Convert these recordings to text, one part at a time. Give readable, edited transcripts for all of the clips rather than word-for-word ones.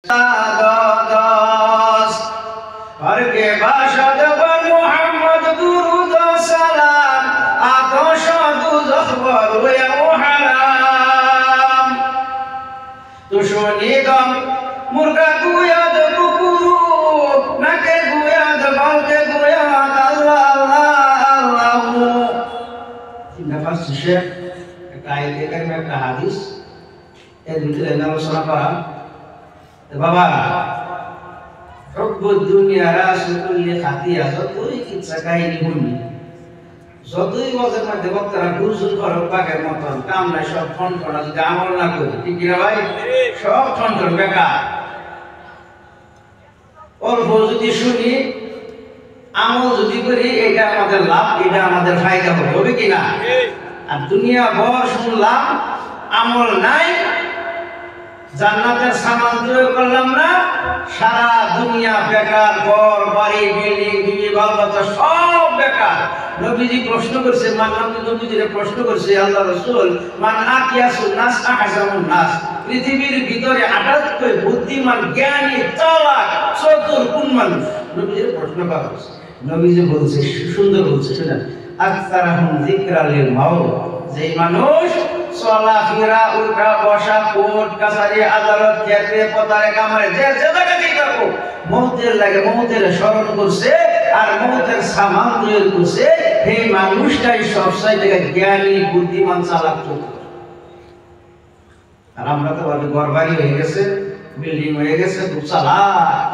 और के बाशद पर मोहम्मद दुरूद सलाम आतश दुज़ख व हराम तो शोनिदम मुर्गा गुयाद कुकुरु नाके गुयाद बाउके गुयाद अल्लाह अल्लाह अल्लाह नफस शेख একটা আয়াত থেকে একটা হাদিস এর ভিতরে আলোচনা করা বাবা হুব্বুদ দুনিয়া রাসুল খাতিয়া যতই কিচ্ছা কাহিনী শুনি যতই মজার মধ্যে বক্তারা গুরুজুর করো বাঘের মতন কাম নাই সব ফোন করা যদি আমল না করি ঠিক না ভাই সব ফোন কর বেকার অল্প যদি শুনি আমল যদি করি এটা আমাদের লাভ এটা আমাদের ফায়দা হবে কিনা আর দুনিয়া ভর শুনলাম আমল নাই জান্নাতের সামান তৈরি করলাম না সারা দুনিয়া বেকার ঘর বাড়ি বিল্ডিং বিবি বাল বাচ্চা সব বেকার নবীজি প্রশ্ন করছে নবীজিরে প্রশ্ন করছে আল্লাহ রাসূল মান আকিয়াসুন নাস আহজামুন নাস পৃথিবীর ভিতরে 78 বুদ্ধিমান জ্ঞানী চালাক চতুর কোন মানুষ নবীজিরে প্রশ্ন করা হয়েছে নবীজি বলছে সুন্দর বলছে শুনেন আকসারহুম যিকরালিল মাউত যেই মানুষ চলাফেরা উঠা বসা কোর্ট কাছারি আদালত ক্ষেত্রে পতারে কামারে যে জায়গাতেই থাকো মওতের লাগে মওতের স্মরণ করছে আর মওতের সামান তৈরি করছে এই মানুষটাই সবসাই থেকে জ্ঞানী বুদ্ধিমান চালাক চতুর আর আমরা তো ভাবি ঘরবাড়ি হয়ে গেছে বিল্ডিং হয়ে গেছে খুব চালাক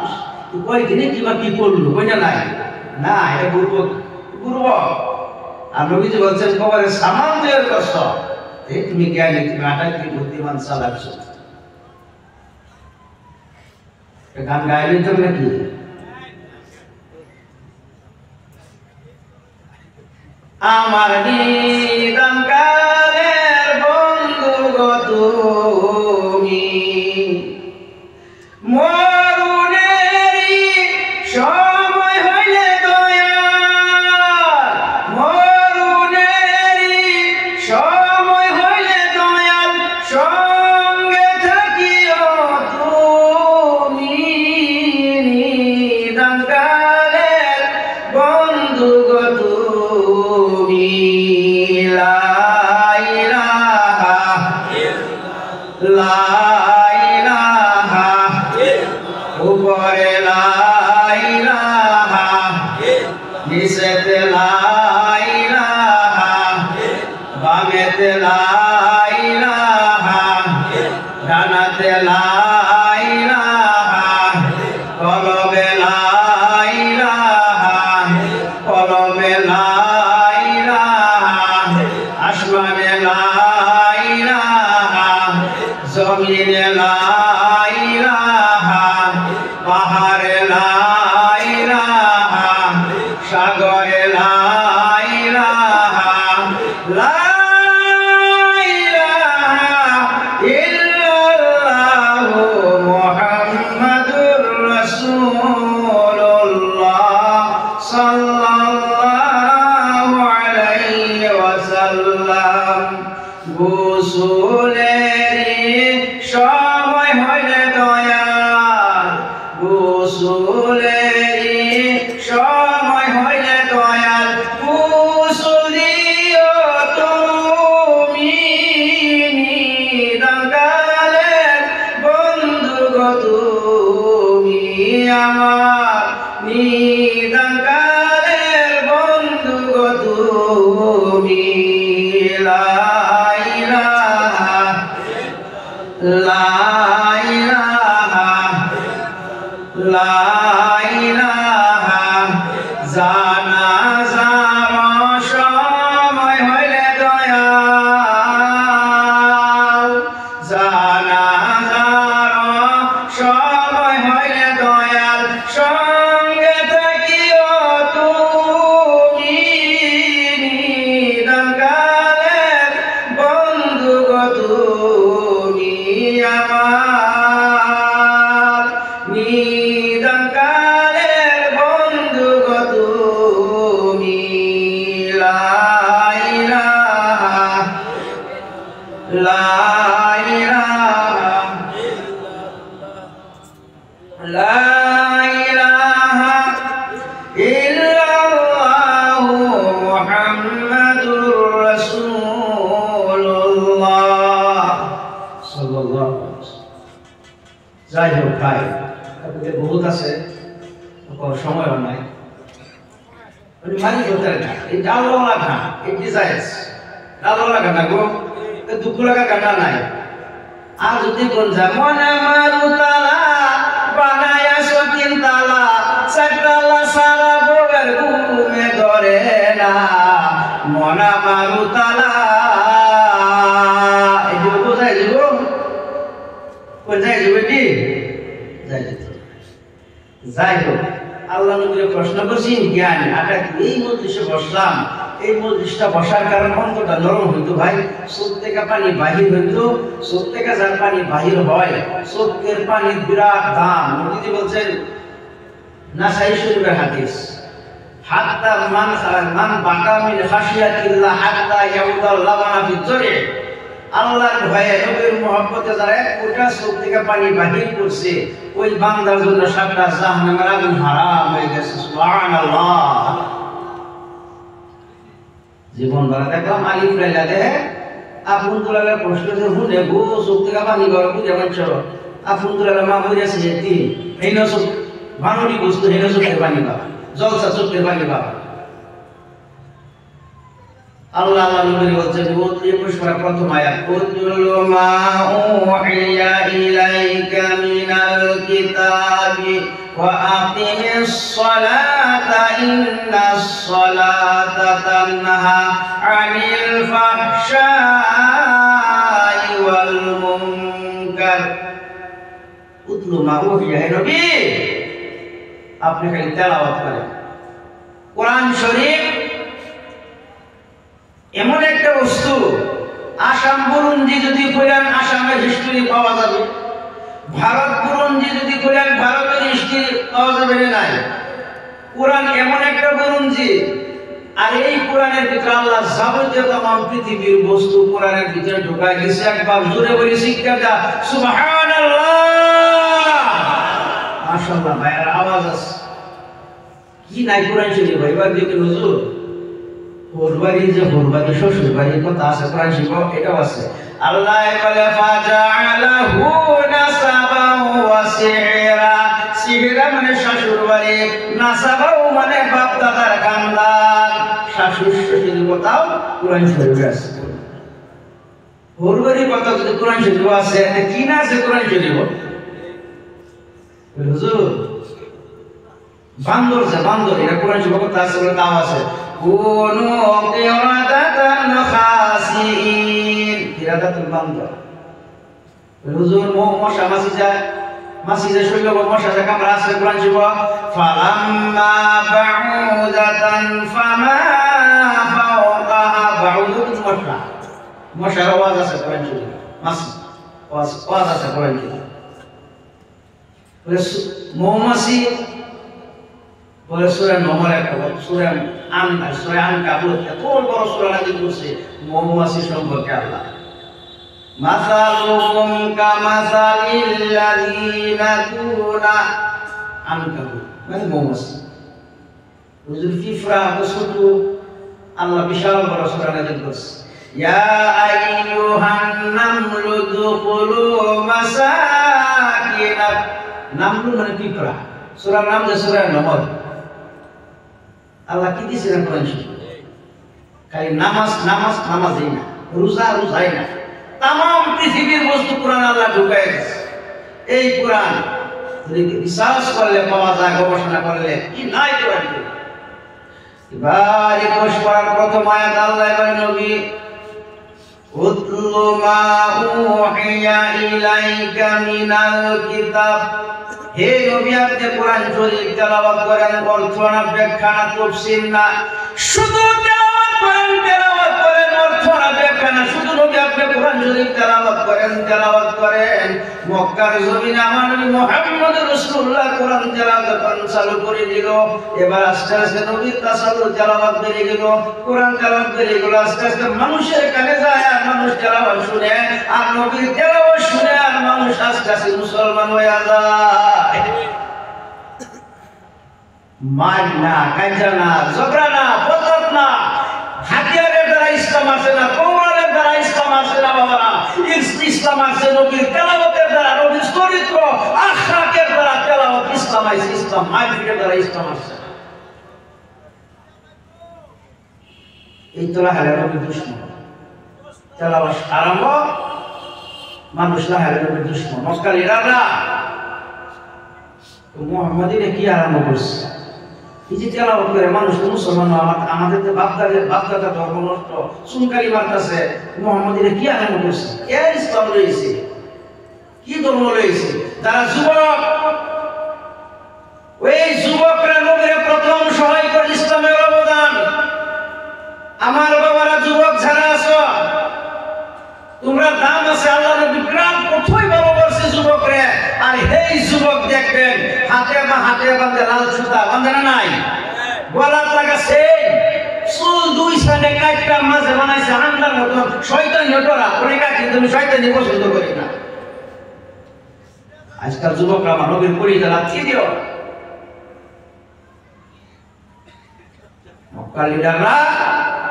কয়দিনে কিবা কি করলো কইনা নাই না এটা পূর্ব আর নবীজি বলছেন কবরের সামান তৈরি করছ এই তুমি জ্ঞানী তুমি আটাইতে বুদ্ধিমান চালাক গান গাইলে তো নাকি আমার নিদান কালের বন্ধু গো তুমি মরুনেরি সময় হইলে দয়া মরুনেরি সময় হইলে দয়াল সঙ্গে থাকিও তুমি নিদান কালের বন্ধু গো তুমি লা ইলাহা উপরে লা ইলাহা নিচেতে লা ইলাহা বামেতে লা ইলাহা ডানাতে লা ইলাহা কলবে লা ইলাহা কলবে লা ইলাহা আসমানে লা ইলাহা জমিনে লা ইলাহা পাহাড়ে লা ইলাহা সাগরে লা ইলাহা লা ইলাহা ইল্লাল্লাহু মুহাম্মাদুর রাসূলুল্লাহ সাল্লাল্লাহু আলাইহি ওয়াসাল্লাম গোসলের সময় হইলে দয়াল গোসলের সময় হইলে দয়াল গোসল দিও তুমি নিদান কালের বন্ধু গো তুমি আমার নিদান কালের বন্ধু গো তুমি লা ইলাহা লা ইলাহা লা ইলাহা জানাজার সময় হইলে দয়াল জানাজার সময় হইলে দয়াল সঙ্গে থাকিও তুমি নিদান কালের বন্ধু গো তুমি আমার নিদান কালের বন্ধু গো তুমি লা ইলাহা লা ইলাহা লা ইলাহা ইল্লাল্লাহু মুহাম্মাদুর রাসূলুল্লাহ সাল্লাল্লাহু আলাইহি ওয়াসাল্লাম। যাই হোক ভাই, তারপরে বহুত আছে, সময়ও নাই। মালিক হতে না, এই ডালওয়ালা গান, এই ডিজাইনস ডালওয়ালা গান গো, দুঃখ লাগা গান নাই। আর যদি কোন যেমন আমার উতালা বানায়া সকিন তালা চাকতালা সারা বগের ঘুমে ধরে না মন আমার উতালা, এই যে বোঝাই দিব বোঝাই দিব কি যাই যেত। যাই হোক, আল্লাহ নবীকে প্রশ্ন করছি জ্ঞান আটা এই মজলিসে বসলাম, এই মজলিসটা বসার কারণ অন্তটা নরম হইতো ভাই, চোখ থেকে পানি বাহির হইতো, চোখ থেকে যার পানি বাহির হয়, চোখের পানির বিরাট দাম। নবীজি বলছেন নাসাই শরীফের হাদিস, হাত্তা মান বাকা মিন খাশিয়াতিল্লাহ হাত্তা ইয়াউদাল লাবানা ফি জরি, আল্লাহর ভয়ে নবীর মহব্বতে যারা এক ফোঁটা চোখ থেকে পানি বাহির করছে, ওই বান্দার জন্য সাতটা জাহান্নামের আগুন হারাম হয়ে গেছে। সুবহানাল্লাহ। জীবন ভরা দেখলাম আলিফ লাইলা দে আপন তোলালে প্রশ্ন যে হুনে গো চোখ থেকে পানি গড় বুঝে মানছ আপন তোলালে মা হইয়াছে এটি হেন চোখ মানবী বস্তু হেন চোখে পানি পাবা, জলসা চোখে পানি পাবা। আল্লাহ নবী বলছেন 21 পারা প্রথম আয়াত, কুল্লু মা উহিয়া ইলাইকা মিনাল কিতাবি ওয়া আকিমিস সালাতা ইন্নাস সালাতা তানহা আনিল ফাহশাই ওয়াল মুনকার। কুল্লু মা উহিয়া, হে নবী আপনি খালি তেলাওয়াত করেন। কোরআন শরীফ এমন একটা বস্তু, আসাম বুরুন্ডি যদি করেন আসামের হিস্ট্রি পাওয়া যাবে, ভারত বুরুন্ডি যদি করেন ভারতের হিস্ট্রি পাওয়া যাবে নাই। কোরআন এমন একটা বুরুন্ডি, আর এই কোরআনের ভিতরে আল্লাহ যাবতীয় तमाम পৃথিবীর বস্তু কোরআনের ভিতরে ঢুকায় গেছে। একবার জোরে বলি শিক্ষা দা সুবহানাল্লাহ। মাশাআল্লাহ ভাইয়ের আওয়াজ আছে কি নাই কোরআন শরীফ ভাই, এবার দেখুন হুজুর ওরবাড়ি যে ওরবাড়ি শ্বশুর বাড়ির কথা আছে কোরআন শরীফ এটাও আছে। আল্লাহ বলে ফাজাআলাহু নাসাবাও ওয়া সিহরা, সিহরা মানে শ্বশুর বাড়ি, নাসাবাও মানে বাপ দাদার খানদান, শাশুড় শ্বশুর কথাও কোরআন শরীফে আছে। ওরবাড়ির কথা যদি কোরআন শরীফে আছে এতে কি না আছে কোরআন শরীফ? হুজুর বান্দর যে বান্দর এটা কোরআন শরীফে কথা আছে বলে তাও আছে। কুনু কিরাদাতান খাসিন, কিরাদাতুল বান্দর। হুজুর মশা মাছি যায়, মাছি যে শৈল মশা যে কামড়া আছে কোরআন শরীফ ফালাম্মা বাউদাতান ফামা ফাওকাহা, বাউদাতুল মশা, মশার আওয়াজ আছে কোরআন শরীফ, মাছি আওয়াজ আছে কোরআন শরীফ। মৌমাছি বলে সূরা নম্বর একটা সূরা আনকাবুত, এত বড় সূরা নাযিল করছে মৌমাছি সম্পর্কে আল্লাহ। মাসালুকুম কামাসালিল্লাযিনা কুনা, আনকাবুত মানে মৌমাছি। হুজুর ফিফরা তো ছোট, আল্লাহ বিশাল বড় সূরা নাযিল করছে। ইয়া আইয়ুহান নামলু দুখুলু মাসাকিনাক, নামলু মানে ফিফরা, সূরার নাম যে সূরা নম্বর। আল্লাহ কি দিয়েছিলেন কোরআন শরীফে? খালি নামাজ নামাজ নামাজই না, রোজা রোজাই না, तमाम পৃথিবীর বস্তু কোরআন আল্লাহ ঢুকায় দিয়েছে। এই কোরআন যদি বিশ্বাস করলে পাওয়া যায়, গবেষণা করলে কি নাই কোরআন। এবার 21 পারার প্রথম আয়াত আল্লাহ বলেন নবী উতলু মা উহিয়া ইলাইকা মিনাল কিতাব, হে নবী আপনি কোরআন শরীফ তেলাওয়াত করেন, অর্থ না ব্যাখ্যা না তাফসীর না, শুধু তেলাওয়াত করেন অর্থ না ব্যাখ্যা না, শুধু নবী আপনি কোরআন শরীফ তেলাওয়াত করেন। মক্কার জমিনে আমার নবী মুহাম্মদ রাসূলুল্লাহ কোরআন তেলাওয়াত চালু করে দিল। এবার আস্তে আস্তে নবীর তাসাল্লুত তেলাওয়াত বেড়ে গেল, কোরআন তেলাওয়াত বেড়ে গেল, আস্তে আস্তে মানুষের কানে যায় আর মানুষ তেলাওয়াত শুনে, আর নবীর তেলাওয়াত শুনে আর মানুষ আস্তে আস্তে মুসলমান হয়ে যায়। মার না, কাঁচা না, ঝগড়া না, বদত না, হাতিয়ারের দ্বারা ইসলাম আসে না, কৌরানের দ্বারা ইসলাম আসে না বাবারা। ইসলাম আসে নবীর তেলাওয়াতের দ্বারা, নবীর চরিত্র আখলাকের দ্বারা তেলাওয়াত ইসলাম আসে। ইসলাম মাহফিলের দ্বারা ইসলাম আসে। এই তোলা হালে নবীর দুশ্মন। তেলাওয়াত আরম্ভ, মানুষ লাহালে নবীর দুশ্মন। মক্কার লিডাররা মুহাম্মাদিনে কি আরম্ভ করছে? এই যে তেলাওয়াত করে মানুষ তো মুসলমান, আমাদের তো বাপদাদা ধর্ম নষ্ট, চুনকারি মারতেছে, মুহাম্মাদিনে কি আরম্ভ করছে? এর ইসলাম রয়েছে, কি ধর্ম রয়েছে? তারা যুবক, ওই যুবকরা নবীর প্রথম সহায় করে ইসলামের অবদান। আমার বাবারা যুবক যারা আছো, তোমরা দাম আছে, আল্লাহ নবী প্রাণ প্রথমই বাবা বলছে যুবকরে। আর এই যুবক দেখবেন হাতে বাঁধে লাল সুতা, বাঁধে না নাই, গলার লাগাছে চুল দুই সাইডে কাটটা মাঝে বানাইছে আন্দার মতো শয়তানি নটরা। অনেক আছে তুমি শয়তানি পছন্দ করি না। আজকাল যুবকরা আমার নবীর পরিচয় লাথি দিও। মক্কার লিডাররা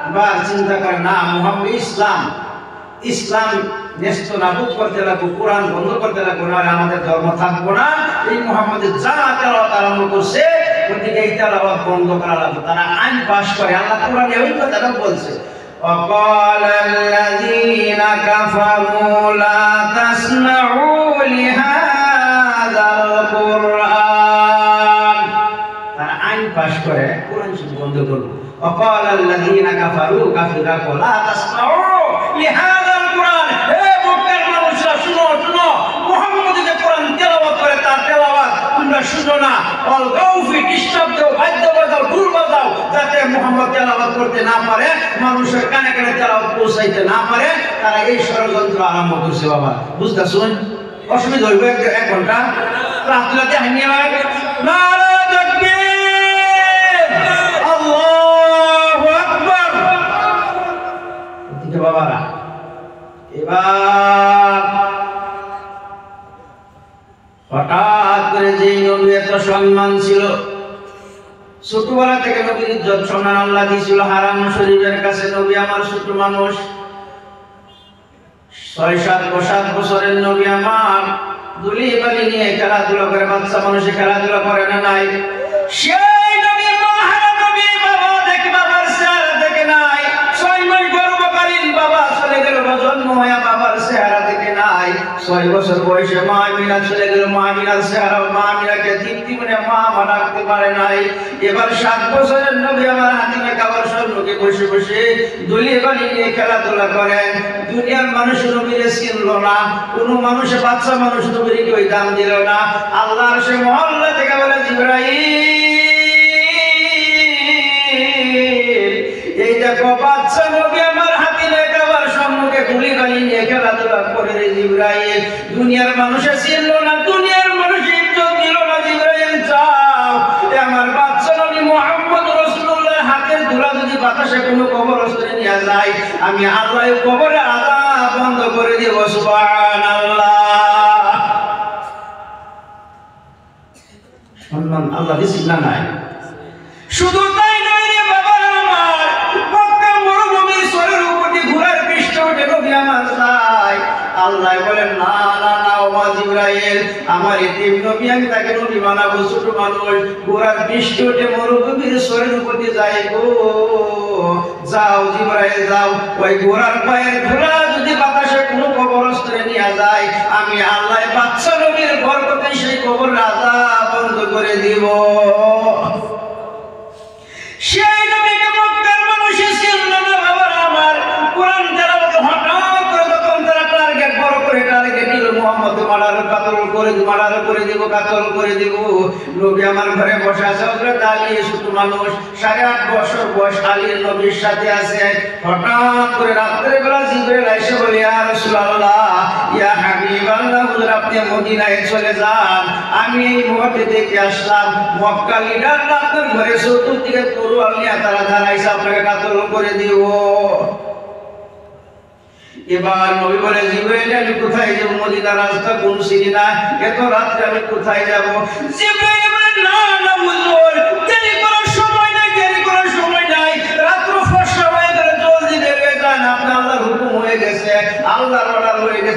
এবার চিন্তা করে না, মুহাম্মদ ইসলাম নেস্ত নাবুদ করতে লাগবো, কোরআন বন্ধ করতে লাগবো, না আমাদের ধর্ম থাকবো না। এই মুহাম্মদের যা তেলাওয়াত আরম্ভ করছে ওদিকে এই তেলাওয়াত বন্ধ করা লাগবে। তারা আইন পাশ করে। আল্লাহ কোরআনে ওই কথাটা বলছে, وقال الذين كفروا لا تسمعوا لهذا القرآن। তারা আইন পাশ করে কোরআন বন্ধ করলো। وقال الذين كفروا কাফিররা লা তাসমাউ লিহাযা আল-কুরআন। হে মক্কার মানুষরা শুনো, মুহাম্মদ যে কোরআন তেলাওয়াত করে তার তেলাওয়াত তোমরা শুনো না। অল গাউফি ডিস্টার্ব দাও, বাদ্য বাজাও, ঢোল বাজাও, যাতে মুহাম্মদ তেলাওয়াত করতে না পারে, মানুষের কানে কানে তেলাওয়াত পৌঁছাইতে না পারে। তারা এই ষড়যন্ত্র আরম্ভ করছে বাবা। বুঝতাছুন? অসুবিধা হইবে 1 ঘন্টা রাতলাতে হানিয়ে নারা তাকবীর, আল্লাহু আকবার। ঠিক বাবারা, এবার হঠাৎ করে যেই নবী এত সম্মান ছিল, ছোটবেলা থেকে নবীর ইজ্জত সম্মান আল্লাহ দিয়েছিল হারাম শরীফের কাছে। নবী আমার ছোট মানুষ, 6-7 বছরের নবী আমার দুলি বালি নিয়ে খেলাধুলা করে। বাচ্চা মানুষে খেলাধুলা করে না নাই? সেই নবীর মহারা নবী বাবা দেখে, বাবার চেহারা দেখে নাই। 6 মাস গর্ভকালীন বাবা চলে গেল, জন্ম হয়ে বাবার চেহারা দেখে নাই। 6 বছর বয়সে মা আমিনা চলে গেল, মা আমিনার চেহারা, মা আমিনাকে তৃপ্তি মনে মা ডাকতে পারে নাই। এবার 7 বছরের নবী আমার হাতিমে কাবার সম্মুখে বসে বসে দুলি বালি নিয়ে খেলাধুলা করেন। দুনিয়ার মানুষ নবীরে চিনল না, কোন মানুষ, বাচ্চা মানুষ নবীর কেউ দাম দিল না। আল্লাহর সে মহল্লা থেকে বলে, জিবরাইল, এই দেখো বাচ্চা নবী আমার হাতিমে কাবার সম্মুখে দুলি বালি নিয়ে খেলাধুলা করে রে জিবরাইল। দুনিয়ার মানুষে চিনল না, দুনিয়ার মানুষ ইজ্জত দিল না। জিবরাইল যাও, আমার বাচ্চা নবী মুহাম্মদ রাসূলুল্লাহর হাতের ধুলা যদি বাতাসে কোনো কবরস্থানে নিয়ে যায়, আমি আল্লাহ কবরে আযাব বন্ধ করে দেব। সুবহানাল্লাহ। সম্মান আল্লাহ দিছেন না নাই? শুধু তাই নয় রে বাবা আমার, মক্কা মরুভূমির সরের উপর দিয়ে ঘোড়ার পৃষ্ঠে উঠে নবী আমার যায়। আল্লাহ বলেন, না না না ও জিবরাইল, আমার এতিম নবী, আমি তাকে নবী বানাবো। ছোট মানুষ ঘোড়ার পৃষ্ঠে উঠে মরুভূমির সরের উপর দিয়ে যায় গো। যাও জিবরাইল যাও, ওই ঘোড়ার পায়ের ধুলা যদি বাতাসে কোনো কবরস্থানে নিয়ে যায়, আমি আল্লাহ বাচ্চা নবীর বরকতে সেই কবরের আযাব বন্ধ করে দিব। সেই নবীকে মক্কার মানুষ চিনল না বাবা আমার। কোরআন তেলাওয়াত হঠাৎ করে যখন তারা টার্গেট বড় করে টার্গেট দিল, মুহাম্মদ কাতল করে দিব। নবী আমার ঘরে বসে আছে, হযরত আলী ছোট মানুষ, 8.5 বছর বয়স, আলীর নবীর সাথে আছে। হঠাৎ করে রাতের বেলা জিবরাইল এসে বলে, ইয়া রাসূলুল্লাহ, ইয়া হাবিবাল্লাহ, হুজুর আপনি মদিনায় চলে যান, আমি এই মুহূর্তে দেখে আসলাম মক্কা লিডাররা আপনার ঘরে চতুর্দিকে তরোয়াল নিয়ে তারা দাঁড়াইছে, আপনাকে কাতল করে দিব। এবার নবী বলে, জিবরাইল আমি কোথায় যাব? মদিনার রাস্তা কোন চিনি না, এত রাত্রে আমি কোথায় যাব? জিবরাইল বলে, না না হুজুর, দেরি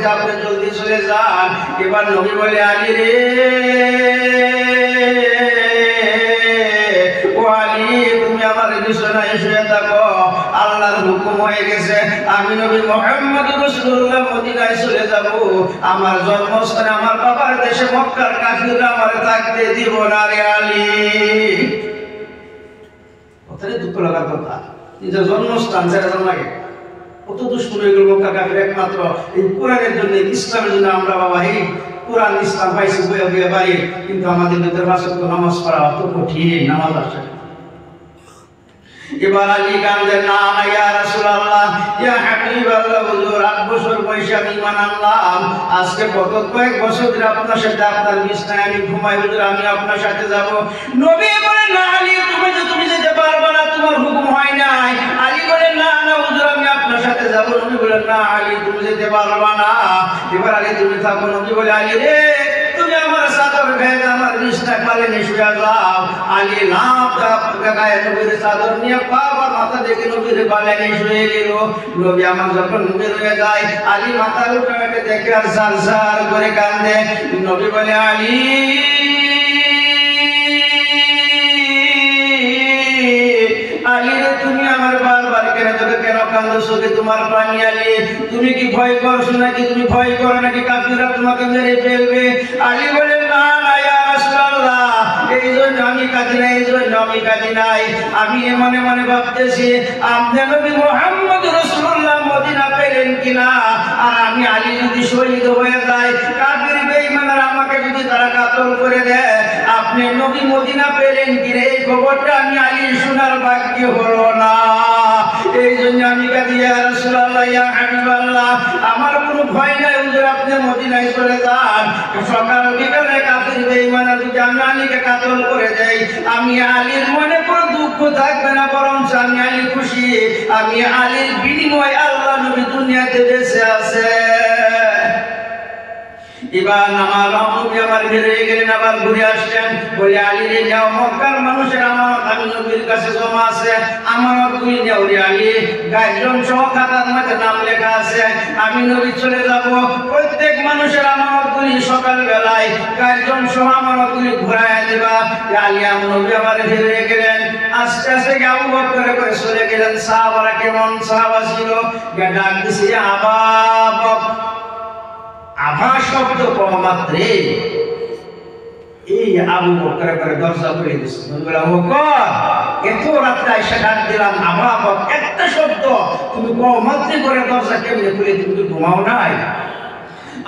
যে আপনি জলদি চলে যান। এবার নবী বলে আলী রে ও আলী তুমি আমার বিছানায় শুয়ে থাকো, আল্লাহর হুকুম হয়ে গেছে আমি নবী মুহাম্মদ রাসূলুল্লাহ মদিনায় চলে যাব। আমার জন্মস্থানে আমার বাবার দেশে মক্কার কাফিররা আমার থাকতে দিব না রে আলী। কথাটা দুঃখ লাগার কথা, নিজের জন্মস্থান ছেড়ে যাওয়া লাগে। কত দুষ্কর্ম এগুলো মক্কা কাফির একমাত্র এই কোরআনের জন্য ইসলামের জন্য আমরা বাবা এই কোরআন ইসলাম পাইছি বইয়ে বইয়ে বাড়ি, কিন্তু আমাদের ভিতরে বাসক নামাজ পড়া অত কঠিন, নামাজ আসে। এবার আলী কান্দেন না ইয়া রাসূলুল্লাহ ইয়া হাবিবাল্লাহ হুজুর 8 বছর বয়সে আমি ঈমান আনলাম, আজকে কয়েক বছর ধরে আপনার সাথে আপনার বিছানায় আমি ঘুমাই, হুজুর আমি আপনার সাথে যাব। নবী বলেন না আলী তুমি যেতে পারবে না, তোমার হুকুম হয় নাই। আলী বলেন না না হুজুর আমি আপনার সাথে যাব। নবী বলেন না আলী তুমি যেতে পারবে না। এবার আলী তুমি থাকো। নবী বলে আলী রে তুমি আমার চাদর গায়ে আমার বিছনা পালেনে শুয়ে যাও। আলী লাভ গায়ে নবীর চাদর নিয়ে বাবার মাথা দেখে নবীর পালেনে শুয়ে গেল। নবী আমার যখন বের হয়ে যায় আলী মাথা উঠাতে দেখে আর সার করে কান্দে। নবী বলে আলী আলী তুমি আমার বারবার কেন কান্দছো, তোমার পানি আলী তুমি কি ভয় করছো নাকি, তুমি ভয় করো নাকি কাফিররা তোমাকে মেরে ফেলবে? আলী বলে না না ইয়া রাসূলুল্লাহ এই জন্য আমি কাঁদি নাই, এই জন্য আমি কাঁদি নাই। আমি মনে মনে ভাবতেছি আপনি নবী মুহাম্মদ রাসূলুল্লাহ মদিনা পেলেন কিনা, আর আমি আলী যদি শহীদ হয়ে যাই কাফির বেঈমানরা আমাকে যদি তারা কাতল করে দেয়, আপনি নবী মদিনা পেলেন কিনা এই খবরটা আমি আলী শোনার ভাগ্য হলো না। এই জন্য আমি কাঁদি ইয়া রাসূলুল্লাহ ইয়া হাবিবাল্লাহ আমার কোনো ভয় নাই, হুজুর আপনি মদিনায় চলে যান। সকাল বিকালে কাফির বেঈমানরা যদি আমি আলীকে কাতল করে দেয়, আমি আলীর মনে কোনো দুঃখ থাকবে না, বরং আমি আলী খুশি, আমি আলীর বিনিময়ে আল্লাহ নবী দুনিয়াতে বেঁচে আছে। এবার আমার নবী আমার বের হয়ে গেলেন, আবার ঘুরে আসলেন। বলে আলী রে যাও মক্কার মানুষের আমানত আমি নবীর কাছে জমা আছে, আমানত তুই নাও রে আলী। গায়জন সহ খাতার মধ্যে নাম লেখা আছে, আমি নবী চলে যাব। প্রত্যেক মানুষের আমানতগুলি সকাল বেলায় গায়জন সহ আমানতগুলি ঘুরাইয়া দেবা। আলী আমার নবী আমার বের হয়ে গেলেন। আস্তে আস্তে আবু বকর করে চলে গেলেন। সাহাবারা কেমন সাহাবা ছিল, ডাক দিছে আবা বকর। আভা শব্দ পাওয়া মাত্রে এই আবু বকর করে দরজা খুলে দিচ্ছে। বলে আবু বকর এত রাত্রে এসে ডাক দিলাম, আভা বকর একটা শব্দ তুমি পাওয়া মাত্রে করে দরজা কেমনে খুলে, তুমি কি ঘুমাও নাই?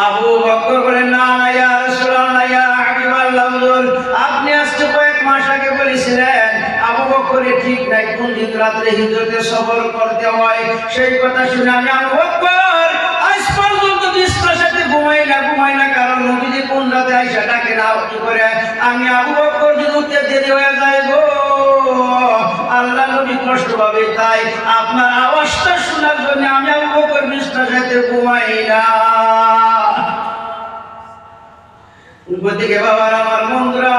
আবু বকর বলে না না ইয়া রাসূলুল্লাহ ইয়া হাবিবাল্লাহ হুজুর আপনি আজকে কয়েক মাস আগে বলেছিলেন আবু বকরের ঠিক নাই কোন দিন রাতে হিজরতে সফর করতে হয়। সেই কথা শুনে আমি আবু বকর আজ পর্যন্ত বিছানার সাথে ঘুমাই না, কারণ নবীজি কোন রাতে আয়েশা ডাকে না কি করে আমি আবু বকর যদি উঠতে দেরি হয়ে যায় গো আল্লাহ নবী কষ্ট পাবে, তাই আপনার আওয়াজটা শোনার জন্য আমি আবু বকর বিছানার সাথে ঘুমাই না। বাবার আমার বন্ধুরা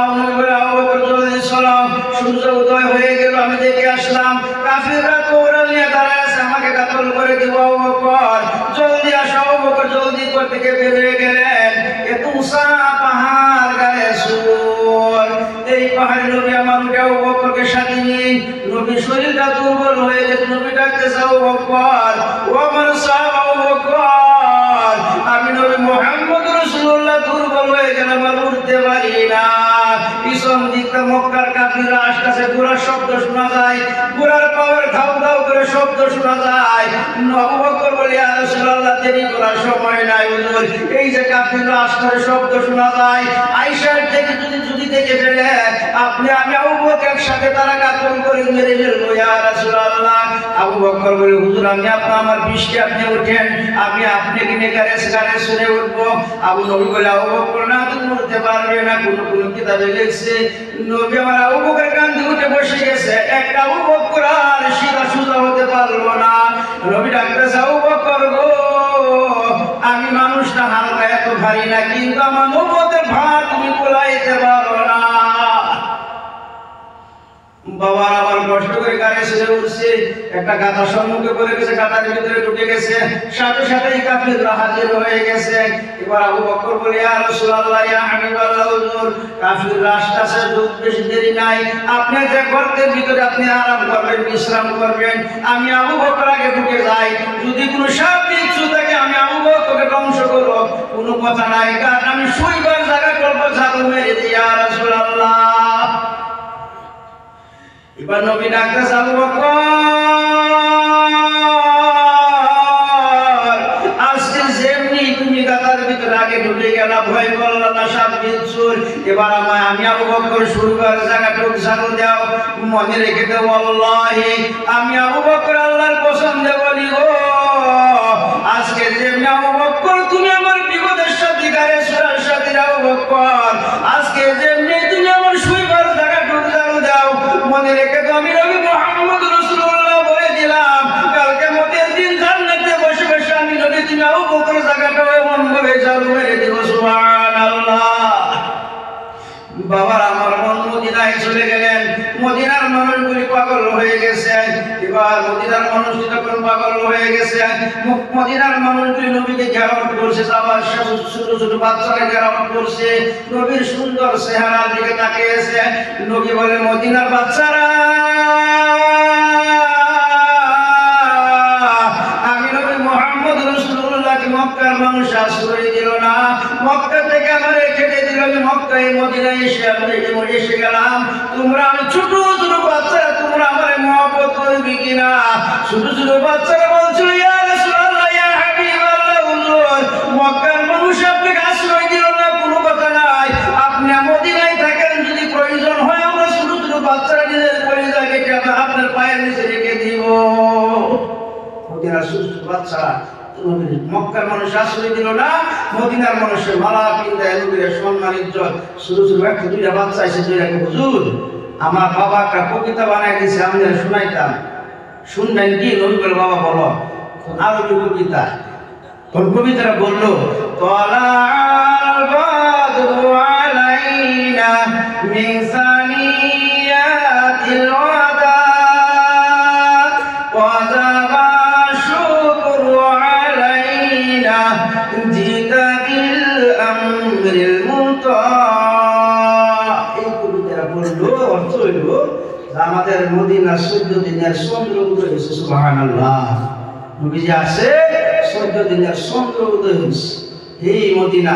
জলদি চলো, সূর্য উদয় হয়ে গেল, আমি দেখে আসলাম কাফিররা তোরা নিয়ে দাঁড়ায় আছে, আমাকে কাতল করে দিব। আবু বকর জলদি আসো। আবু বকর জলদি করতে গিয়ে বের হয়ে গেলেন। এত উঁচা পাহাড় গায়ে সুর, এই পাহাড়ে নবী আমার উঠে আবু বকরকে সাথে নিয়ে নবীর শরীরটা দুর্বল হয়ে গেছে। নবী ডাকতেছে আবু বকর ও আমার সাহাবা আবু বকর আমি নবী মুহাম্মদ রাসূলুল্লাহ দুর্বল হয়ে গেলাম, আর উঠতে পারি না। পিছন দিকটা মক্কার কাফিররা আসতেছে, ঘোড়ার শব্দ শোনা যায়, ঘোড়ার পাওয়ার ধাউ ধাউ করে শব্দ শোনা যায়। আবু বকর বলে ইয়া রাসূলুল্লাহ দেরি করার সময় নাই হুজুর, এই যে কাফিররা আসতেছে শব্দ শোনা যায়, আয়েশার থেকে যদি দেখে ফেলে আপনি আমি আবু বকরের সাথে তারা কাতল করে মেরে ফেলবো ইয়া রাসূলুল্লাহ। আবু বকর বলে হুজুর আমি আমার বৃষ্টি আপনি উঠেন, আমি আপনি কিনে গাড়ি শুনে উঠবো। আবু নবী বলে আবু বকর না তুমি উঠতে পারবে না, কোন কিতাবে লিখছে নবী আমার আবু বকরের কাঁধে উঠে বসে গেছে, একটা আবু বকর আর সোজা হতে পারলো না। নবী ডাকতেছে আবু বকর গো আমি মানুষটা হালকা এত ভারী না, কিন্তু আমার নবুয়তের ভার তুমি কোলাইতে পারো না। বাবার আমার কষ্ট করে গাড়ি আগে ছেড়ে উঠছে, একটা গাধা সম্মুখে পড়ে গেছে, গাধার ভিতরে ঢুকে গেছে, সাথে সাথেই কাফিররা হাজির হয়ে গেছে। এবার আবু বকর বলে, ইয়া রাসূলুল্লাহ, ইয়া হাবিবাল্লাহ, হুজুর কাফিররা আসতেছে, দুধ বেশি দেরি নাই, আপনি যে গর্তের ভিতরে আপনি আরাম করবেন, বিশ্রাম করবেন, আমি আবু বকর আগে ঢুকে যাই, যদি কোনো সাপ বিচ্ছু থাকে আমি আবু বকরকে ধ্বংস করব, কোনো কথা নাই, কারণ আমি শুইবার জায়গা করবো, ঝাড়ু মেরে দিই ইয়া রাসূলুল্লাহ। এবার নবী ডাকতেছে, আবু বকর আজকে যেমনি তুমি গাদার ভিতরে আগে ঢুকে গেলা, ভয় করলা না সাপ বিচ্ছুর, এবার আমি আবু বকর শুইবার জায়গাটুকু ঝাড়ু দাও, মনে রেখে দেব আল্লাহি আমি আবু বকর আল্লাহর পছন্দে বলি গো, আজকে যেমনি আবু বকর তুমি আমার বিপদের সাথীকারে সুরার সাথী আবু বকর, আজকে যেমনি তুমি আমার শুইবার জায়গাটুকু ঝাড়ু দাও, মনে রেখে তো আমি নবী মুহাম্মদ রাসূলুল্লাহ বলে দিলাম, কালকে মতের দিন জান্নাতে বসে বসে আমি নবী তুমি আবু বকর জায়গাটা এমন ভাবে ঝাড়ু মেরে দেব, সুবহানাল্লাহ। বাবার আমার মন মদিনায় চলে গেলেন, মদিনার মানুষগুলি পাগল হয়ে গেছে। এবার মদিনার মানুষ যখন পাগল হয়ে গেছে, মদিনার মানুষগুলি নবীকে ঘেরাও করছে, আবার ছোট ছোট বাচ্চারা ঘেরাও করছে, নবীর সুন্দর চেহারার দিকে তাকিয়েছে। নবী বলে, মদিনার বাচ্চারা আমি নবী মুহাম্মদ রাসূলুল্লাহকে মক্কার মানুষ আশ্রয় দিল না, মক্কা থেকে আমারে খেতে দিল, আমি মক্কায় মদিনায় এসে গেলাম, তোমরা আমি ছোট ছোট বাচ্চারা তোমরা আমারে মহব্বত করবে কিনা? ছোট ছোট বাচ্চারা বলছিল, ইয়া রাসূলুল্লাহ, ইয়া হাবিবাল্লাহ, হুজুর মক্কার মানুষ আপনাকে আশ্রয় দিল না, কোনো কথা নাই, আপনি মদিনায় থাকেন, যদি প্রয়োজন হয় আমরা ছোট ছোট বাচ্চারা নিজের পরিচয় কেটে আপনার পায়ের নিচে রেখে দিব। মদিনার ছোট ছোট বাচ্চারা মক্কার মানুষ আশ্রয় দিল না, মদিনার মানুষের মালা পিন্দায় নবীর সম্মান ইজ্জত, ছোট ছোট একটা দুইটা বাচ্চা এসে দুইটাকে, হুজুর আমার বাবা একটা কবিতা বানায় দিয়েছে, আমি শুনাইতাম, শুনবেন কি? নবী বলে, বাবা বলো। আরবি কবিতা, কোন কবিতাটা বললো, তলাল বাদরু আলাইনা মিন সানিয়াতিল ওয়াদা ওয়াজাবা শুকরু আলাইনা জিতা বিল আমরিল মুতা। এই কবিতাটা বললো, অর্থ হইল আমাদের মদিনার 14 দিনের চন্দ্র উদয় হয়েছে, সুবহানাল্লাহ। নবীজি আসে 14 দিনের চন্দ্র উদয় হয়েছে। এই মদিনা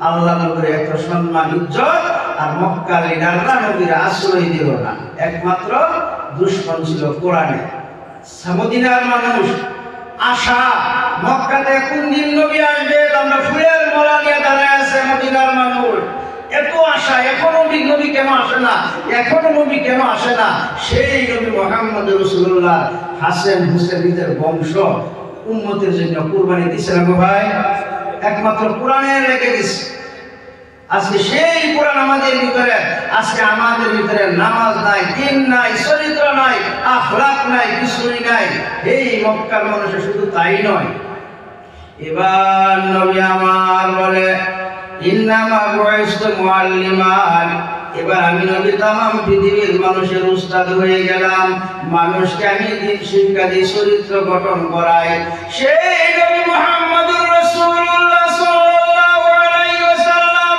আল্লাহ নবীর এত সম্মান ইজ্জত, আর মক্কার লিডাররা নবীর আশ্রয় দিল না, একমাত্র দুশমন ছিল কোরআনে। মদিনার মানুষ আশা, মক্কাতে কোন দিন নবী আসবে, আমরা ফুলের মালা নিয়ে দাঁড়ায় আছে মদিনার মানুষ, এত আশা, এখনো নবী কেন আসে না, এখনো নবী কেন আসে না? সেই নবী মুহাম্মদ রাসূলুল্লাহ হাসান হুসাইনের বংশ উম্মতের জন্য কুরবানি দিছে না গো ভাই, একমাত্র কোরআনে রেখে দিছে। আজকে সেই কোরআন আমাদের ভিতরে, আজকে আমাদের ভিতরে নামাজ নাই, দিন নাই, চরিত্র নাই, আখলাক নাই, কিছুই নাই। এই মক্কার মানুষের শুধু তাই নয়, এবার নবী আমার বলে, ইন্নামা বুইসতু মুআল্লিমান, এবার আমি নবী তামাম পৃথিবীর মানুষের উস্তাদ হয়ে গেলাম, মানুষকে আমি দিন শিক্ষা দিই, চরিত্র গঠন করাই। সেই নবী মুহাম্মদুর রাসূলুল্লাহ সাল্লাল্লাহু আলাইহি ওয়াসাল্লাম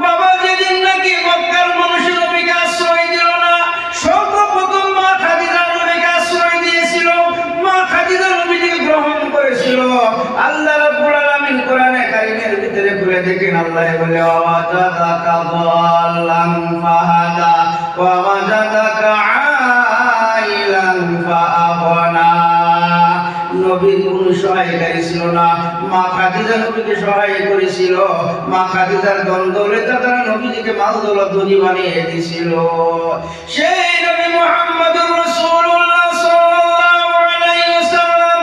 বাবা যেদিন নাকি মক্কার মানুষের নবীকে আশ্রয় দিল না, সর্বপ্রথম মা খাদিজা নবীকে আশ্রয় দিয়েছিল, মা খাদিজা নবীকে গ্রহণ করেছিল। আল্লাহ রাব্বুল আলামিন কোরআনে কারীমের ভিতরে বলে দেখেন, আল্লাহ বলে, ওয়াজাদাকা দাল্লান ফাহাদা ওয়াজাদাকা আইলান ফাআগনা। নবীর কোনো সহায়কারী ছিল না, মা খাদিজা নবীকে সহায় করেছিল, মা খাদিজার দ্বন্দ্বে তারা নবীজিকে মাল দৌলত ধনী বানিয়ে দিয়েছিল। সেই নবী মুহাম্মদুর রাসূলুল্লাহ সাল্লাল্লাহু আলাইহি ওয়াসাল্লাম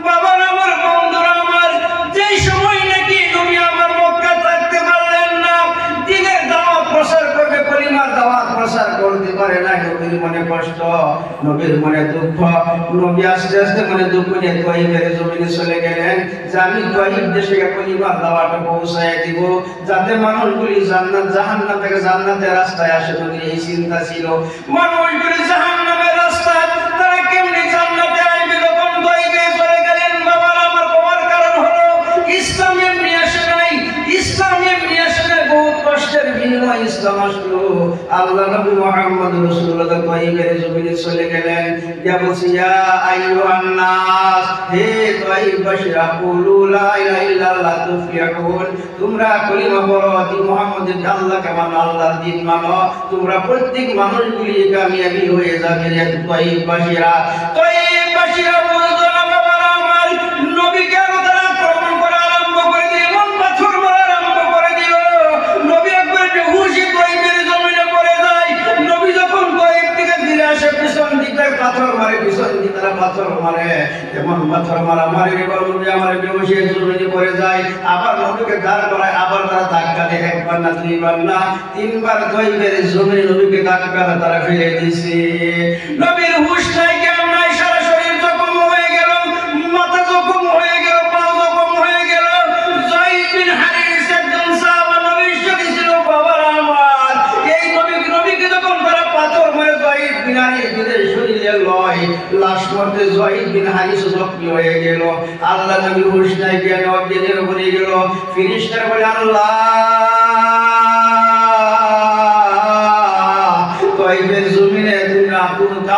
বাবার আমার বন্ধুরা আমার, যেই সময় নাকি নবী আমার মক্কা থাকতে পারলেন না, দিনের দাওয়াত প্রচার করবে, কলিমার দাওয়াত প্রচার করতে পারে না, নবীর মনে কষ্ট, নবীর মনে দুঃখ। নবী আস্তে আস্তে মনে দুঃখ নিয়ে তয়িবের জমিনে চলে গেলেন, যে আমি তয়িব দেশে কলিমার দাওয়াতটা পৌঁছায় দিব, যাতে মানুষগুলি জান্নাত জাহান্নাম থেকে জান্নাতের রাস্তায় আসে। নবীর এই চিন্তা ছিল, মানুষগুলি জাহান্নামের রাস্তায় কালিমা ইসলাম আসলো। আল্লাহ নবী মুহাম্মদ রাসূলুল্লাহ তাইয়েবের জমিনে চলে গেলেন। যা বলছি ইয়া আইয়ুহান নাস, হে তাইয়বাসীরা, কুলু লা ইলাহা ইল্লাল্লাহ তুফলিহুন, তোমরা কালিমা পড়ো, মুহাম্মদের আল্লাহকে মানো, আল্লাহর দ্বীন মানো, তোমরা প্রত্যেক মানুষগুলি কামিয়াবি হয়ে যাবে। তাইয়বাসীরা বুঝতো না বাবারা আমার, নবীকে আরো তারা আক্রমণ করা আরম্ভ করে দিল, এমন পাথর মারা আরম্ভ করে দিল। নবী একবার বেহুশি তাইয়েবের জমিনে পড়ে যায়। নবী যখন তাইয়েব থেকে ফিরে আসে, পিছন দিকে পাথর মারে, পিছন দিকে তারা পাথর মারে, এমন পাথর মারা মারে এবার নবী আমার বেহুশি জমিনে পড়ে যায়। আবার নবীকে দাঁড় করায়, আবার তারা ধাক্কা দেয়, একবার না দুইবার না তিনবার তাইয়েবের জমিনে নবীকে ধাক্কা তারা ফেলে দিছে। নবীর হুঁশ নাই, জ্ঞান নাই, সারা শরীর জখম হয়ে গেল, মাথা জখম হয়ে গেল, পা জখম হয়ে গেল। যায়েদ বিন হারিস একজন সাহাবা, নবীর সাথে ছিল বাবারা আমার। এই নবীকে যখন তারা পাথর মারে, যায়েদ বিন হারিস নিজের শরীরে লয়, লাশ মরতে যায়েদ বিন হারিস জখমি হয়ে গেল। আল্লাহ নবীর হুঁশ নাই, জ্ঞান অজ্ঞানের উপরে গেল। ফেরেশতারা বলে আল্লাহ তাইয়েবের জমিনে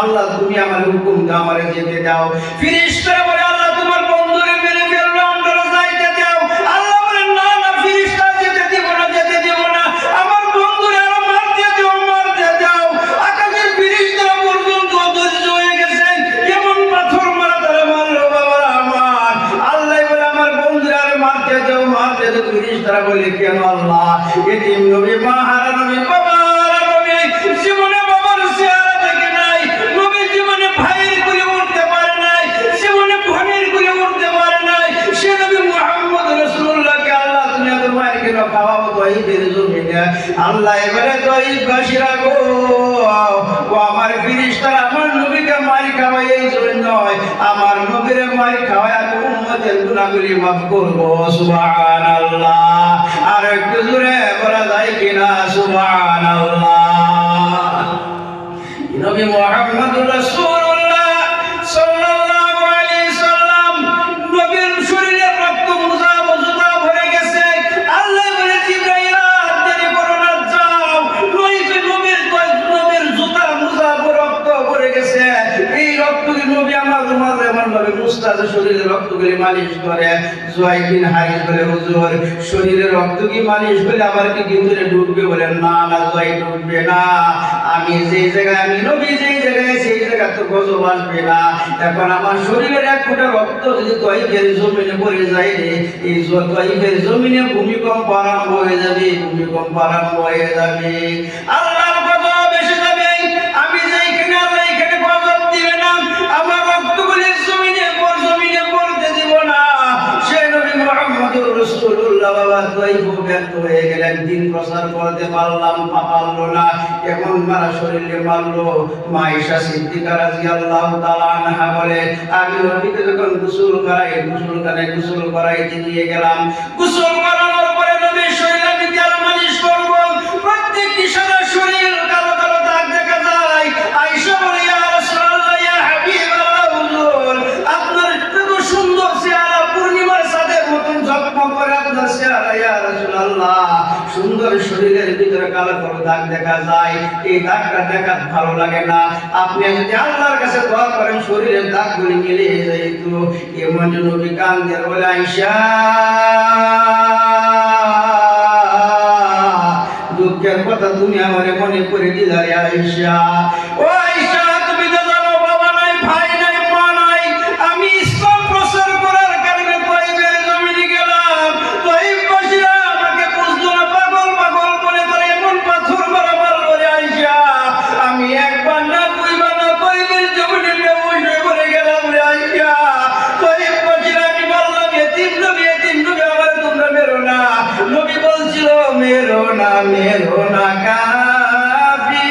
আল্লাহ তুমি আমার হুকুম দাও, আমারে যেতে দাও। ফেরেশতারা বলে আল্লাহ তোমার বন্ধুরে মেরে ফেললো, আমরা যাইতে দাও। আল্লাহ বলে না না, ফেরেশতা যেতে দেব না, যেতে দেব না, আমার বন্ধুরে আরো মারতে দাও, মারতে দাও। আকাশের ফেরেশতারা পর্যন্ত ধৈর্য হয়ে গেছে, কেমন পাথর মারা তারা মারলো বাবারা আমার। আল্লাহ বলে আমার বন্ধুরে আরো মারতে দাও, মারতে দাও। ফেরেশতারা বলে কেন আল্লাহ, এতিম নবী, মা হারা নবী, বাবা হারা নবী, জীবনে বাবার চেহারা দেখে নাই, নবী জীবনে ভাইয়ের কোলে উঠতে পারে নাই, জীবনে বোনের কোলে উঠতে পারে নাই। সে নবী মুহাম্মদ রাসূলুল্লাহকে আল্লাহ তুমি এত মায়ের কেন খাওয়াবো তাইয়েবের জমিনে? আল্লাহ এবারে তাইয়েববাসীরা গো, ও আমার ফেরেশতারা আমার নবীকে মার খাওয়ায় এই জন্য নয়, আমার নবীর মার খাওয়ায় আমি উম্মতের গুনাহগুলি মাফ করব। সুবহানাল্লাহ। আর একটু জোরে বলা যায় কিনা সুবহানাল্লাহ। নবী মুহাম্মদুর রাসূলুল্লাহ সাল্লাল্লাহু আলাইহি সাল্লাম, নবীর শরীরে রক্ত মুজা ভরে গেছে। আল্লাহ বলে জিবরাইল দেরি করো না, যাও, নইলে নবীর জুতা মুজা রক্ত ভরে গেছে। এই রক্তগুলি নবী আমার মাঝে নবী মুস্তাজে শরীরে রক্তগুলি মালিশ করে। যায়েদ বিন হারিস বলে হুজুর শরীরে রক্ত কি মালিশ করলে আমার কি ভিতরে ঢুকবে? বলে না না যায়েদ ঢুকবে না, আমি যেই জায়গায়, আমি নবী যেই জায়গায় সেই জায়গা তো গজব আসবে না। এখন আমার শরীরের এক ফোঁটা রক্ত যদি তাইয়েবের জমিনে পড়ে যায় রে, এই তাইয়েবের জমিনে ভূমিকম্প আরম্ভ হয়ে যাবে, ভূমিকম্প আরম্ভ হয়ে যাবে, আল্লাহর গজব এসে যাবে। আমি যেইখানে আল্লাহ এখানে গজব দিবে না, আমার রক্তগুলি জমিনে পড়তে দিব না। সে নবী মুহাম্মদুর রাসূলুল্লাহ বাবা তাইয়েব ব্যর্থ হয়ে গেলেন, দিন প্রচার করতে পারলো না। এমন মারা শরীরে মারলো। মা আয়েশা সিদ্দিকা রাদিয়াল্লাহু তাআলা আনহা বলে আমি নবীকে যখন গোসল করাইতে নিয়ে গেলাম, গোসল করানোর পরে নবীর শরীরে আমি তেল মালিশ করব, প্রত্যেকটি সারা শরীর কালো কালো দাগ দেখা যায়। আয়েশা বলে ইয়া রাসূলুল্লাহ, ইয়া হাবিবাল্লাহ, হুজুর আপনার এত সুন্দর চেহারা, পূর্ণিমার চাঁদের মতন ঝকমক করে আপনার চেহারা, ইয়া রাসূলুল্লাহ, সুন্দর শরীরের ভিতরে কালো কালো দাগ দেখা যায়, এই দাগটা দেখা ভালো লাগে না। আপনি যদি আল্লাহর কাছে দোয়া করেন শরীরের দাগগুলি মিলে যাইত। এমন নবী কান্দের বলে আয়েশা দুঃখের কথা তুমি আমারে মনে করে দিলা রে আয়েশা। ও আয়েশা, তুমি তো জানো বাবা নাই, ভাই নাই, মা নাই, আমি ইসলাম প্রচার করার কারণে তাইয়েবের জমিনে গেলাম। তাইয়েববাসীরা আমাকে বুঝলো না, পাগল পাগল বলে তারা এমন পাথর মারলো রে আয়েশা, আমি একবার না দুইবার না তাইয়েবের জমিনে বেহুশ হয়ে পড়ে গেলাম রে আয়েশা। তাইয়েববাসীরা আমি বললাম এতিম নবী আমার তোমরা মেরো না। নবী বলছিল মেরো না কাফির,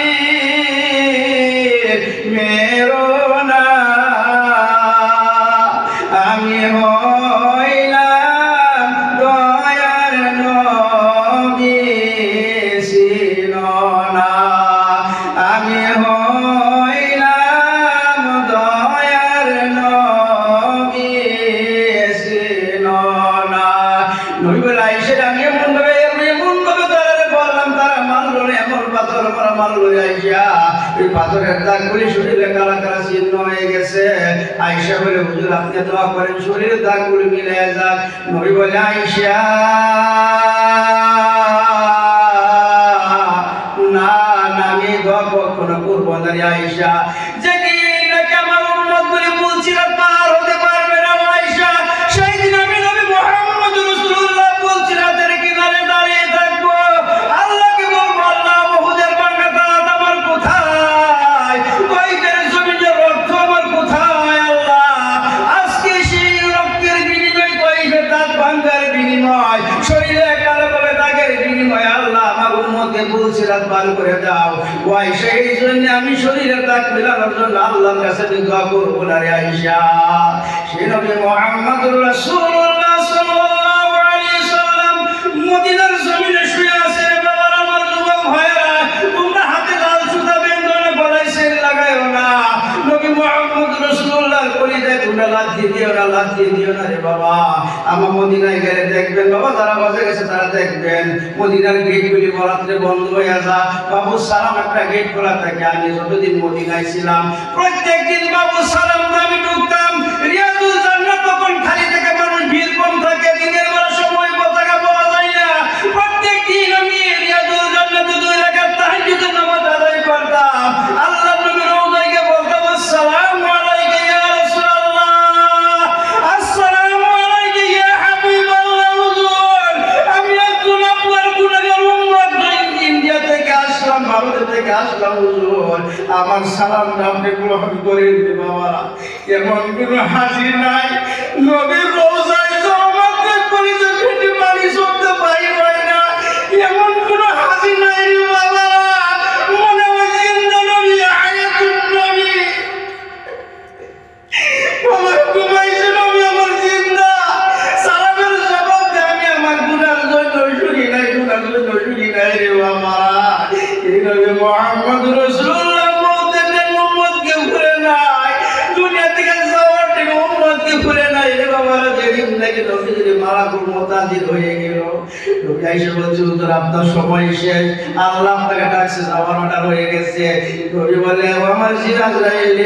আমার লই আইসা এই পাথরের দাগগুলি শরীরে কালা কালা চিহ্ন হয়ে গেছে। আয়েশা বলে হুজুর আপনি দোয়া করেন শরীরের দাগগুলি মিলে যাক। নবী বলে আয়েশা না আমি দোয়া কখনো করবো না রে আয়েশা। যেদিন নাকি আমার উম্মতগুলি বলছিলাম পার হতে পারবে না আয়েশা, সেই দিন আমি নবী মুহাম্মদ রাসূলুল্লাহ বলছিলাম তার কিনারে দাঁড়িয়ে থাকবো, আল্লাহকে বলবো আল্লাহ বহুদের বাঙ্গাতা আমার কোথায়, কয়েকের জমিনের রক্ত আমার কোথায় আল্লাহ। আজকে সেই রক্তের বিনিময় কয়েকের দাঁত ভাঙ্গার বিনিময় শরীরে কালো কালো দাগের বিনিময় আল্লাহ আমার উম্মতকে বলছিলাম পার করে দাও। ওই সেই জন্য আমি শরীরের দাগ মিলানোর জন্য আল্লাহর কাছে দোয়া করবো না রে আয়েশা। সেই নবী মুহাম্মদুর রাসূলুল্লাহ সাল্লাল্লাহু আলাইহি সাল্লাম মদিনার জমিনে শুয়ে আছেন। বাবার আমার যুবক ভাইরা তোমরা হাতে লাল সুতা বেঁধে গলায় সেল লাগায়ও না। নবী মুহাম্মদুর রাসূলুল্লাহর কলিজায় তোমরা লাথি দিও না রে বাবা। আমার মদিনায় গেলে দেখবেন বাবা যারা বাজে গেছে তারা দেখবেন মদিনার গেটগুলি রাত্রে বন্ধ হয়ে যায়। বাবু সালাম একটা গেট খোলা থাকে। আমি যতদিন মদিনায় ছিলাম প্রত্যেক দিন বাবু সালাম আমি ঢুকতাম। রিয়াদুল জান্নাত তখন খালি থেকে মানুষ ভিড় কম থাকে, দিনের বেলা সময় পতাকা পাওয়া যায় না। প্রত্যেক দিন আমি রিয়াদুল জান্নাতে 2 রাকাত তাহাজ্জুদের নামাজ আদায় করতাম। আল্লাহর নবী রওজায় গিয়ে বলতাম আসসালামু আলাইকা ইয়া রাসূলুল্লাহ, আসসালামু আলাইকা ইয়া হাবিবাল্লাহ। হুজুর আমি একজন আপনার গুনাহগার উম্মত, ইন্ডিয়া থেকে আসলাম, ভারত থেকে আসলাম হুজুর, আমার সালামটা আপনি গ্রহণ করেন বাবা। এমন কোন হাসি নাই নবীর রওজায় জামাতে কলিজা ফেটে পানি শুনতে পাই হয় না, এমন কোন হাসি নাই রে বাবা। মনে হয় জিন্দা নবী, হায়াতুন নবী, আমার ঘুমাইছে নবী, আমার জিন্দা। সালামের জবাব দেয় আমি আমার গুনার জন্য শুনি নাই রে বাবা। এই নবী মুহাম্মদুর রাসূলুল্লাহ মওতের দিন উম্মতকে ভুলে নাই, দুনিয়া থেকে যাওয়ার দিন উম্মতকে ভুলে নাই রে বাবা। যেদিন নাকি নবীর মালাকুল মউত হাজির হয়ে গেল, নবী আয়েশা বলছে হুজুর আপনার সময় শেষ, আল্লাহ আপনাকে ডাকছে, যাওয়ার অর্ডার হয়ে গেছে। নবী বলে আমার আজরাইল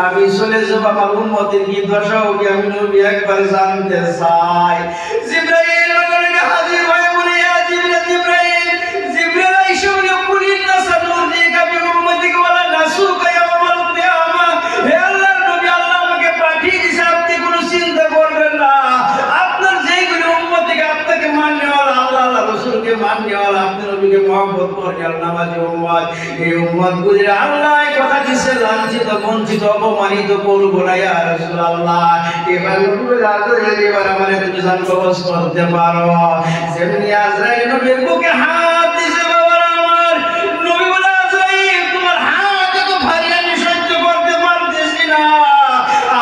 আমি চলে যাব, আমার উম্মতের কি দশা হবে আমি নবী একবার জানতে চাই। জিবরাইল হাজির হয়ে বলে ইয়া জিবরাইল আয়েশা বলে কুলিন নাসানুর দিকা বি উম্মতিকা ওয়ালা নাসুকা ইয়াওমাল কিয়ামা। হে আল্লাহর নবী আল্লাহ আমাকে পাঠিয়ে দিয়েছে, আপনি কোনো চিন্তা করবেন না। আপনার যেইগুলো উম্মতিকে আপনাকে মাননেওয়ালা, আল্লাহ রাসূলকে মাননেওয়ালা, আপনি নবীকে মহব্বত করেন নামাজি উম্মত, এই উম্মতগুলি আল্লাহ কথা দিয়েছে লাঞ্ছিত বঞ্চিত অপমানিত করব না ইয়া রাসূলুল্লাহ। এবার নবী আজরাইল এবার আমারে তুমি জান কবজ করতে পারো। যেমনি আজরাইল নবীর বুকে হাত দিয়েছে বাবা আমার, নবী বলে আজরাইল তোমার হাত এত ভারী আমি সহ্য করতে পারতেছি না,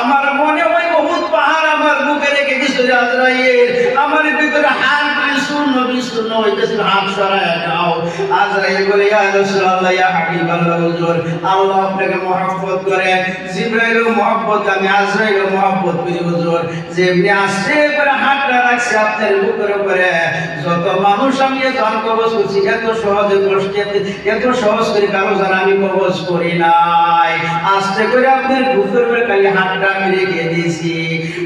আমার মনে হয় বহুত পাহাড় আমার বুকে রেখে দিছো রে আজরাইল, আমার ভিতরে হাত শূন্য হইতেছে, হাত সরায় দাও। আজরাইল বলে ইয়া রাসূলুল্লাহ ইয়া হাবিবাল্লাহ হুজুর আল্লাহ আপনাকে মহব্বত করে। জিবরাইলও মহব্বত, আমি আজরাইলও মহব্বত করি হুজুর। যেমনি আস্তে করে হাতটা রাখছে আপনার বুকের উপরে, যত মানুষ আমি জান কবজ করছি এত সহজে কষ্টে এত সহজ করে কারো জান আমি কবজ করি নাই। আস্তে করে আপনার বুকের উপরে খালি হাতটা আমি রেখে দিয়েছি।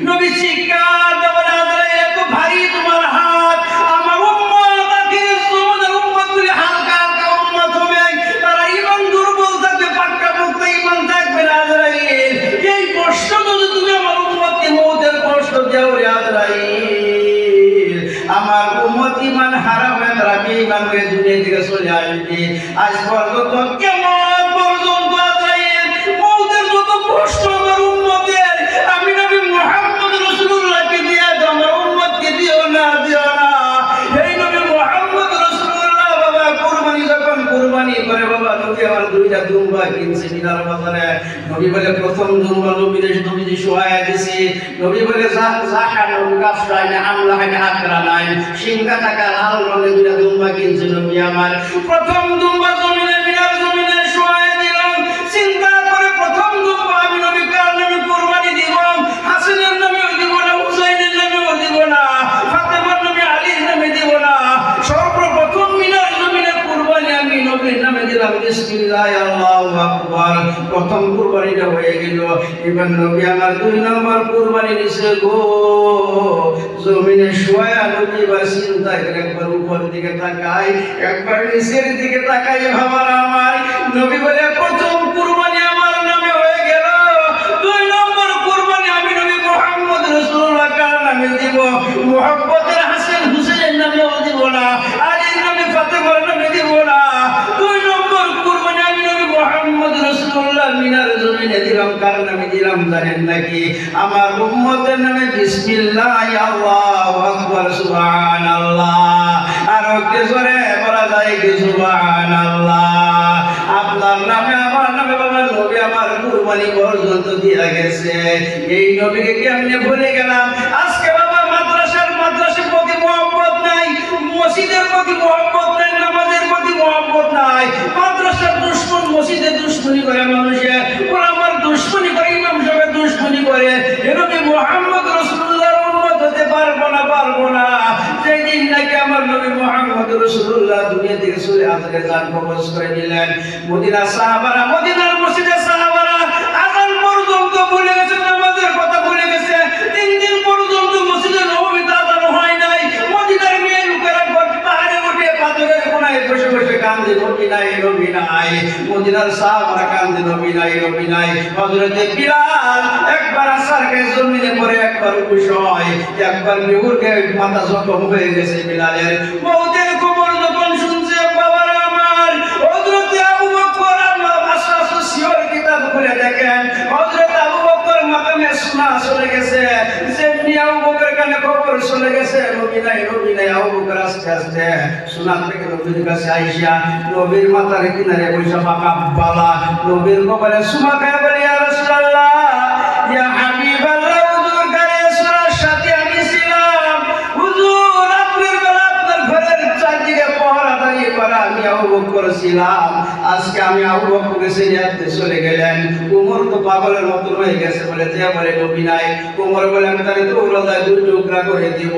নবী চিৎকার দিয়ে বলে আজরাইল এত ভারী তোমার হাত, আমার উম্মত আখির জমানার উম্মতগুলি হালকা হালকা উম্মত হবে, তারা ঈমান দুর্বল থাকবে, পাক্কা পোক্ত ঈমান থাকবে না আজরাইল। এই কষ্ট যদি তুমি আমার উম্মতকে মওতের কষ্ট দাও রে আজরাইল, আমার উম্মত ঈমান হারা হয়ে তারা বেঈমান হয়ে দুনিয়া থেকে চলে আসবে। আজ পর্যন্ত কেমন পর্যন্ত আজরাইল মওতের যত কষ্ট আমার উম্মতের আমি নবী মুহাম্মদ রাসূলুল্লাহকে দিয়ে দাও, আমার উম্মতকে দিও না। এই নবী মুহাম্মদ রাসূলুল্লাহ বাবা কুরবানি যখন কুরবানি করে বাবা নবী আমার 2টা দুম্বা কিনছে মিনার বাজারে। নবী বলে প্রথম দুম্বা নবীজি শোয়া দিয়েছে। নবী বলে জাকা নবী কাফরাই না আমলা হয় না আকরা নাই, সিংহা টাকা লাল রঙের 2টা দুম্বা কিনছে নবী আমার। প্রথম দুম্বা জমিনে মিনার জমিনে শোয়া দিলাম, চিন্তা করে প্রথম দুম্বা আমি নবী কার নামে কুরবানি দিব, হাসানের নামে দিব না, হুসাইনের নামে দিব না, ফাতেমার নামে আলীর নামে দিব না, সর্বপ্রথম মিনার জমিনে কুরবানি আমি নবী বিসমিল্লাহ আল্লাহু আকবার প্রথম কুরবানিটা হয়ে গেল। এবার নবী আমার 2 নম্বর কুরবানি নিছে গো। জমিনে শুয়া নবী এবার চিন্তা করে একবার উপর দিকে তাকায়, একবার নিচের দিকে তাকায়। বাবার আমার নবী বলে প্রথম কুরবানি আমার নামে হয়ে গেল, 2 নম্বর কুরবানি আমি নবী মুহাম্মদ রাসূলুল্লাহ কার নামে দিব? মুহাম্মদের হাসান হুসাইনের নামেও দিব না, আলীর নামে ফাতেমার নামে দিব না। 2 নম্বর কুরবানি আমি নবী মুহাম্মদ রাসূলুল্লাহ মিনার জমিনে দিলাম। কার নামে দিলাম জানেন নাকি? আমার উম্মতের নামে। বিসমিল্লাহ আল্লাহু আকবার সুবহানাল্লাহ। আর কে জোরে বলা যায় কি সুবহানাল্লাহ। আপনার নামে আমার নামে বাবা নবী আমার কুরবানি পর্যন্ত দিয়ে গেছে। এই নবীকে কেমনে ভুলে গেলাম? আজকে বাবা মাদ্রাসার প্রতি মহব্বত নাই, মসজিদের প্রতি মহব্বত নাই, নামাজের প্রতি মহব্বত নাই। মাদ্রাসার দুশমন, মসজিদে দুশমনি করে মানুষে, ওলামার দুশমনি করে, ইমাম সাহেবের দুশমনি করে। নবী মুহাম্মদ রাসূলুল্লাহর উম্মত হতে পারবো না। যেদিন নাকি আমার নবী মুহাম্মদ রাসূলুল্লাহ দুনিয়া থেকে চলে আসলে জান কবজ করে নিলেন, মদিনার সাহাবারা, মদিনার মসজিদের সাহাবারা আযান পর্যন্ত ভুলে গেছে, নামাজের কথা ভুলে গেছে। 3 দিন পর্যন্ত মসজিদে নববীতে আযান হয় নাই। মদিনার মেয়ে লোকেরা পাহাড়ে উঠে পাথরের কোনায় বসে বসে কান্দে, নবী নাই, নবী নাই। মদিনার সাহাবারা কান্দে, নবী নাই, নবী নাই। হযরতে বিলাল একবার আসরকে জমিনে পড়ে, একবার উঠে, একবার বিহুরকে মাথা জখম হয়ে গেছে। বিলালের মওতের খবর যখন শুনছে বাবারা আমার, হযরতে আবু বকর সিয়র কিতাব খুলে দেখেন, হযরত আবু বকর মাকামে সুনা চলে গেছে। যেমনি আবু বকর কানে খবর চলে গেছে নবী নাই, নবী নাই, আবু বকর আস্তে আস্তে সুনা থেকে নবীর কাছে আইসা নবীর মাথার কিনারে বসে পাকা বালা নবীর কপালে সুমা খায় বলে, ইয়া রাসূলুল্লাহ, ইয়া হাবিবাল্লাহ, হুজুর কারে সুরার সাথে আমি ছিলাম। হুজুর রাতের বেলা আপনার ঘরের চারদিকে পহরাদারি করা আমি আবু বকর ছিলাম। আজকে আমি আবু বকরকে ছেড়ে চলে গেলেন। উমর তো পাগলের মতো হয়ে গেছে, বলে যে বলে নবী নাই। উমর বলে আমি তাকে তো উড়াদায় 2 টুকরা করে দিব।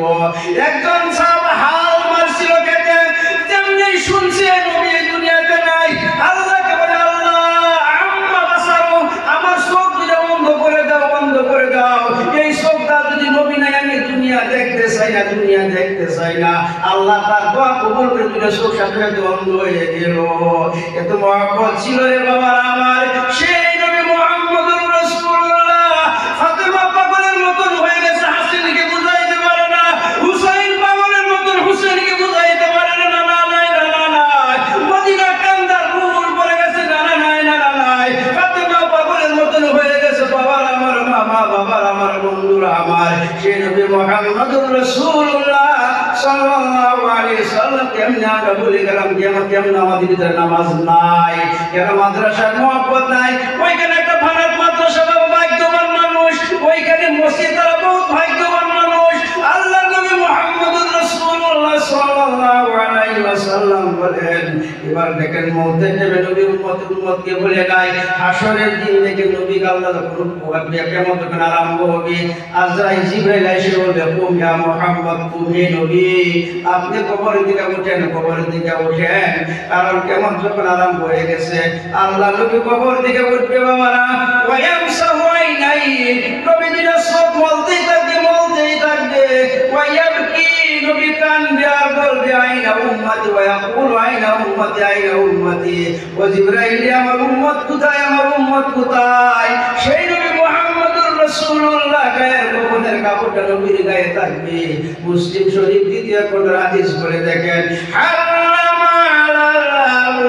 একজন সাহাবা হাল মারছিল খেতে, যেমনি শুনছে নবী এই দুনিয়াতে নাই, আল্লাহকে বলে, আল্লাহ আম্মা বাসারু, আমার চোখ দুটো বন্ধ করে দাও, বন্ধ করে দাও। এই চোখটা যদি নবী নাই, আমি দুনিয়া দেখতে চাই না, দুনিয়া দেখতে চাই না। আল্লাহ তার দোয়া কবুল করে দুটো চোখ সাথে সাথে বন্ধ হয়ে গেল। এত মহব্বত ছিল রে বাবা আমার। সেই নবী মুহাম্মদুর রাসূলুল্লাহ ফাতেমা পাগলের মতন হয়ে গেছে, হাসিনকে বুঝাইতে পারে না। হুসাইন পাগলের মতন হুসেনকে বুঝাইতে পারে না। না নাই, না নাই। মদিনা কান্দার রুল পড়ে গেছে, না নাই, না নাই। ফাতেমা পাগলের মতন হয়ে গেছে। বাবার আমার মামা, বাবার আমার বন্ধুরা আমার, সেই নবী মুহাম্মদুর রাসূলুল্লাহ সাল্লাল্লাহু আলাইহি সাল্লাম কেমনে আমরা ভুলে গেলাম? কেমন আমাদের ভিতরে নামাজ নাই, কেন মাদ্রাসার মহব্বত নাই? ওইখানে একটা ভারত মাদ্রাসা, বাবা ভাগ্যবান মানুষ। ওইখানে মসজিদ, তারা বহুত ভাগ্যবান মানুষ। আল্লাহ নবী মুহাম্মদুর রাসূলুল্লাহ সাল্লাল্লাহু আলাইহি ওয়াসাল্লাম বলেন, এবার দেখেন মওতে নেবে নবী উম্মতকে বলে নাই। হাসরের দিন থেকে নবী আল্লাহ যখন কিয়ামত যখন আরম্ভ হবে, আজরাইল জিবরাইল এসে বলবে, কুম ইয়া মুহাম্মদ, তুমি নবী, আপনি কবরের দিকে উঠেন, কবরের দিকে উঠেন। কারণ কেমন যখন আরম্ভ হয়ে গেছে, আল্লাহ নবী কবর দিকে উঠবে বাবারা। ওয়ায়ামসাহু আইনাই, নবী দুইটা চোখ মলতেই থাকবে, মলতেই থাকবে। ওয়ায়াবকি, নবী কান্দবে আর বলবে, আইনা উম্মতি, ওয়ায়াকুলু আইনা উম্মতি, আইনা উম্মতি। ও জিবরাইল, আমার উম্মত কোথায়, আমার উম্মত কোথায়? সেই নবী মুহাম্মদুর রাসূলুল্লাহ গায়ের কফনের কাপড়টা নবীর গায়ে থাকবে। মুসলিম শরীফ 2য় খণ্ড হাদিস করে দেখেন, হারামা আলাল্লাহু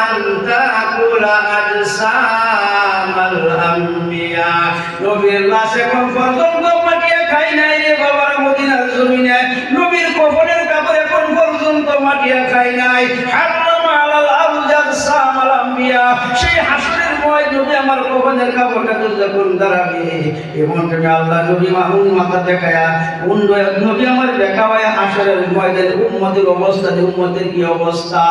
আন তাকুলা আজসামাল আম্বিয়া। নবীর লাশ এখন পর্যন্ত মাটিয়ে খায় নাই রে বাবার মদিনার জমিনে। নবীর কফনের কাপড় এখন পর্যন্ত মাটিয়ে খায় নাই। হারামা আলাল্লাহু আজসামাল আম্বিয়া। সেই হাসরের ময়দানে নবী আমার কফনের কাপড়টা যখন দাঁড়াবে, এমন তুমি আল্লাহ নবী মাথা দেখায়া নবী আমার দেখা হয় হাসরের ময়দানে উম্মতের অবস্থা, উম্মতের কি অবস্থা?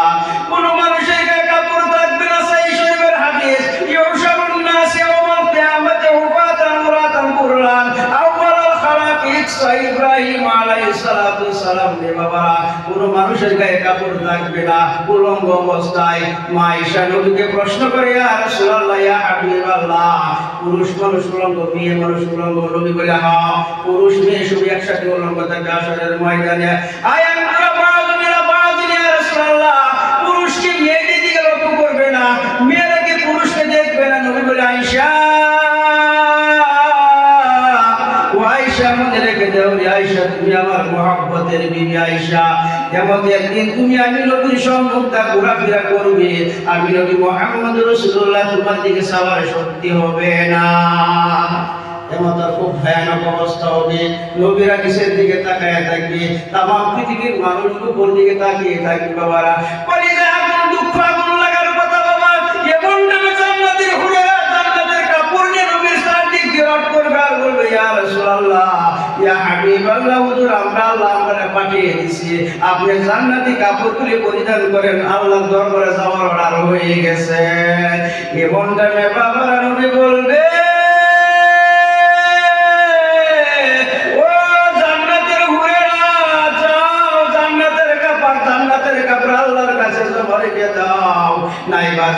কোন মানুষের গায়ে কাপড় থাকবে না। সহিহ শরীফের হাদিস, ইউশারুন নাস ইয়াওমাল কিয়ামাতি উফাতান মুরাতান কুরলান আউয়ালুল খালাকিক ইব্রাহিম আলাইহিস সালাতু ওয়াস সালাম। রে বাবা, কোন মানুষ মানুষের গায়ে কাপড় থাকবে না, উলঙ্গ অবস্থায়। মা আয়েশা নবীকে প্রশ্ন করে, ইয়া রাসূলুল্লাহ, ইয়া হাবিবাল্লাহ, পুরুষ মানুষ উলঙ্গ, মেয়ে মানুষ উলঙ্গ? নবী বলে, হ্যাঁ, পুরুষ মেয়ে সব একসাথে উলঙ্গ থাকে হাশরের ময়দানে। পুরুষকে মেয়েকে দিকে লক্ষ্য করবে না, মেয়েরা কি পুরুষকে দেখবে না? নবী বলে, আয়েশা, মনে রেখে দাও আয়েশা, তুমি আমার মহব্বতের বিবি আয়েশা। যেমন একদিন তুমি আমি নবীর সম্মুখে ঘোরাফেরা করবে, আমি নবী মুহাম্মদ রাসূলুল্লাহ তোমার দিকে চাওয়ার শক্তি হবে না। এমন তার খুব ভয়ানক অবস্থা হবে। নবীরা কিসের দিকে তাকায় থাকবে? তাম পৃথিবীর মানুষগুলোর দিকে তাকিয়ে থাকবে। বাবারা, কলিজা আগুন, দুঃখ আগুন লাগার কথা বাবা। এমন নামে জান্নাতের হুরেরা জান্নাতের কাপড় নিয়ে নবীর চারদিক ঘেরাও করবে আর বলবে, ইয়া রাসূলুল্লাহ, ইয়া হাবিবাল্লাহ, হুজুর আমরা আল্লাহ আমারে পাঠিয়ে দিয়েছে, আপনি জান্নাতি কাপড়গুলি পরিধান করেন, আল্লাহর দরবারে যাওয়ার অর্ডার হয়ে গেছে। এমন নামে বাবারা নবী বলবে,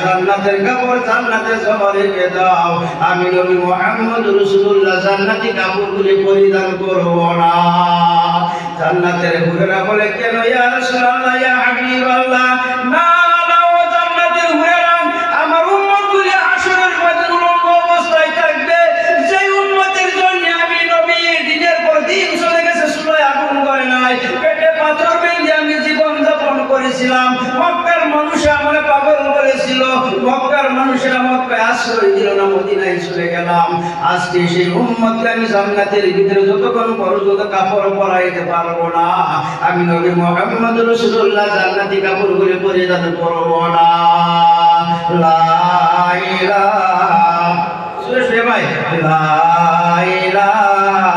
জান্নাতের কাপড় জান্নাতে জমা রেখে দাও, আমি নবী মুহাম্মদ রাসূলুল্লাহ জান্নাতি কাপড়গুলি পরিধান করব না। জান্নাতের হুরেরা বলে, কেন ইয়া রাসূলুল্লাহ, ইয়া হাবিবাল্লাহ? না না, ও জান্নাতের হুরেরা, আমার উম্মতগুলি হাশরের ময়দানে উলঙ্গ অবস্থায় থাকবে, যেই উম্মতের জন্য আমি নবী দিনের পর দিন চলে গেছে, চুলায় আগুন করে নাই, পেটে পাথর বেঁধে আমি জীবন যাপন করেছিলাম। মক্কার মানুষ আমার পাগল বলেছিল, মক্কার মানুষেরা মক্কায় আশ্রয় দিল না, মদিনায় চলে গেলাম। আজকে সেই উম্মতকে আমি জান্নাতের ভিতরে যতক্ষণ পর্যন্ত কাপড় পরাইতে পারবো না, আমি নবী মুহাম্মদ রাসূলুল্লাহ জান্নাতি কাপড়গুলি পরিধান করব না। লা ইলাহা, সুরেশ ভাই, লা ইলাহা,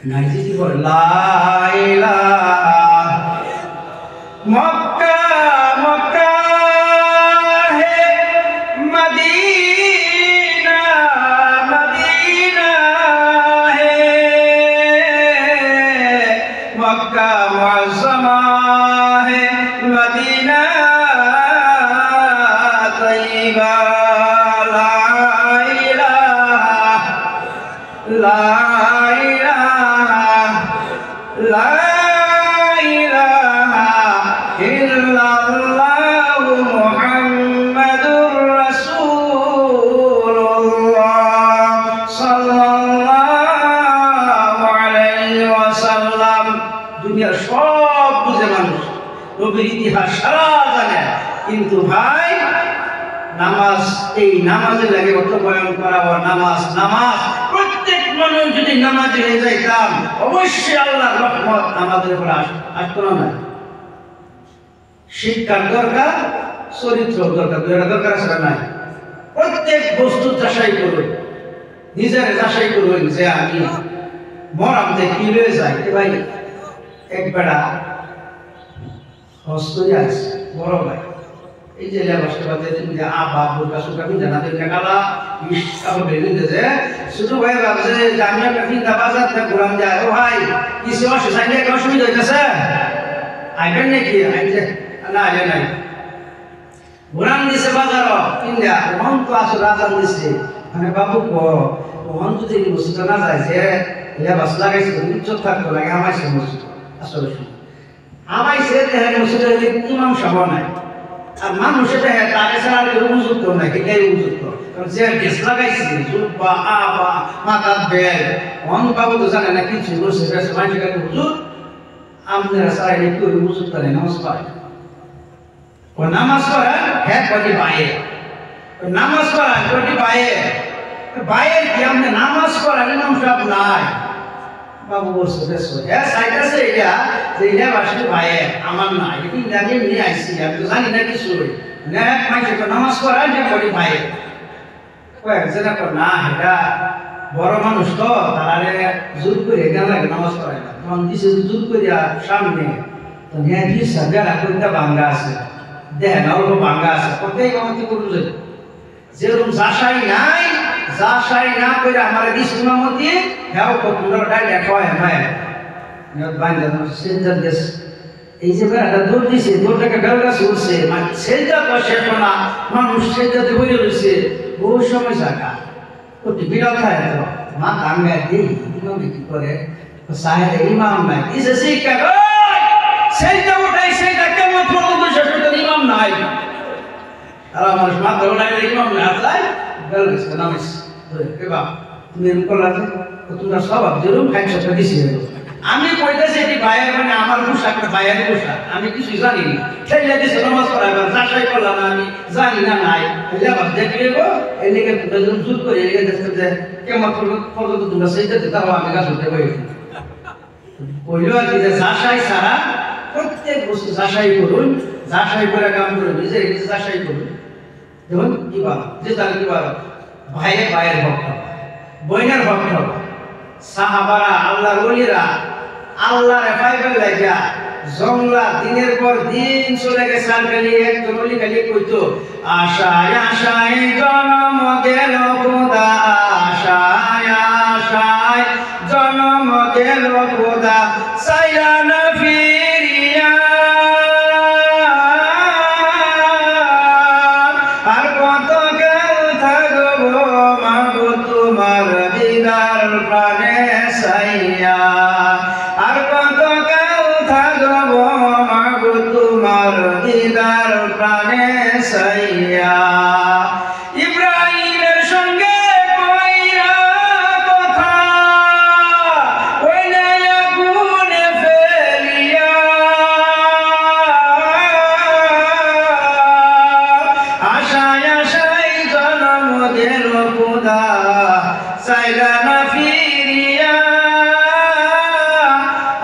নাইজি বল, লা ইলাহা। মক্কা মক্কা হে মদিনা মদিনা হে, মক্কা মুআজ্জমা হে মদিনা তয়্যিবা। লা ইলাহা, লা ইলাহা, লা সব বুঝে মানুষ, নবীর ইতিহাস সারা জানে, কিন্তু ভাই নামাজ, এই নামাজের লাগে কত বয়ান করা। নামাজ নামাজ প্রত্যেক মানুষ যদি নামাজ হয়ে যাইতাম, অবশ্যই আল্লাহর রহমত আমাদের উপর আসতো না। শিক্ষার দরকার, চরিত্র দরকার, দুইটা দরকার আছে না? প্রত্যেক বস্তু যাচাই করবে, নিজের যাচাই করবেন যে আমি মরাম যে কি হয়ে যায়। ভাই এক বেড়া হস্তরি আছে, বড় ভাই, এই যে লেবাসটা বাদে তুমি যে আবা বুকা সুকা তুমি জানা দেন কালা ইস আবার বেরিয়ে দিয়েছে। ছোট ভাই ভাবছে যে আমি একটা ফিন্দা বাজার থেকে ঘুরান যায়, ও ভাই কিছু অসুবিধা হইতেছে, আইবেন নাকি? আইছে না, আইলে নাই, ঘুরান দিছে বাজার কিনলা, মন তো আসো রাজান দিছে, মানে বাবু মন যদি বস্তুটা না যায় যে লেবাস লাগাইছে ইজ্জত থাকতো লাগে, আমাইছে মসজিদ আসলে আমাইছে দেখেন মসজিদের ইমাম সাহেব নাই, আর মানুষের দেখে তাকে ছাড়া কেউ উপযুক্ত নাই, এটাই উপযুক্ত। কারণ যে ড্রেস লাগাইছে জুব্বা আবা মাথার বেল, মন বাবু তো জানে না কিছু করছে, মানুষের হুজুর আপনারা ছাড়া কেউ উপযুক্ত নেই নামাজ পড়ে। ও নামাজ পড়া হ্যাঁ কটি পায়ে, নামাজ পড়া কটি পায়ে, বাইরে কি আপনি নামাজ পড়া ইমাম সাহেব নাই, বাবু বলছে বেশো হ্যাঁ সাইড আছে এটা যে এটা বাসে ভাইয়ে আমার না, এটা আমি নিয়ে আসছি, আমি তো জানি না কিছু না, মাইছে তো নামাজ পড়া যে করি ভাইয়ে কয়েকজন না, এটা বড় মানুষ তো তারা জোর করে গেল লাগে নামাজ পড়ায় না, তখন দিছে জোর করিয়া সামনে তো নিয়ে দিয়েছে বেড়া করতে ভাঙ্গা আছে, দেখেন অল্প ভাঙ্গা আছে, কোথায় আমাকে করল যেরকম যাচাই নাই, যাচাই না করে আমার ইসলামতি হ্যাঁ তোমরা ডাইরেক্ট হয় ভাই বাইন্দা সেজদা গেছে এই যে বেড়াটা দৌড় দিছে দৌড়টাকে বেড়া উঠছে মানে সেজদা বসে না মানুষ সেজদাতে বসে রয়েছে বহু সময় জায়গা ওটি বিড়াল খায় তো মা কামে দিই ইমাম কি করে সাহেব ইমাম নাই ইসে শিক্ষা সেজদা ওঠাই সেটা কেমন পর্যন্ত শেষ হতে ইমাম নাই আর মানুষ মাথা ওঠাই ইমাম না আসলাই বেড়া গেছে নামিস এবার তুমি এরকম করলা তোমরা সব যেরকম একসাথে দিছি আমি কইতেছি এটি ভাইয়ের মানে আমার পোশাক ভাইয়ের পোশাক আমি কিছুই জানি না ছেলে দিছে নামাজ পড়াইবার যাচাই করলাম আমি জানি না নাই আবার দেখলে গো এই লিগে দুজন জুত করে লিগে দেখতে যে কেমন পর্যন্ত তোমরা সেইটা দিতে হবে আমি কাজ করতে পারি কইলো আর কি যে যাচাই ছাড়া প্রত্যেক বস্তু যাচাই করুন যাচাই করে কাম করুন নিজের কিছু যাচাই করুন দেখুন কি বলো যে তার কি বলো ভাইয়ের ভাইয়ের ভক্ত বইনের ভক্ত সাহাবারা আল্লাহর ওলিরা আল্লাহর ফাইবার লাগা জংলা দিনের পর দিন চলে গেছে আর খালি একজন ওলি খালি কইতো আশায় আশায় জন্ম গেল খোদা আশায় আশায় জন্ম গেল খোদা সাইরা না ফিরিয়া আর কত কাল থাকবো মাগো তোমার দিদার প্রাণে সাইয়া আর কত কাল থাকবো মাগো তোমার দিদার প্রাণে সাইয়া ইব্রাহিমের সঙ্গে কইরা কথা ওইলা আগুনে ফেলিয়া আশায় আশায় জন্ম দিল খোদা সাইরা না ফিরিয়া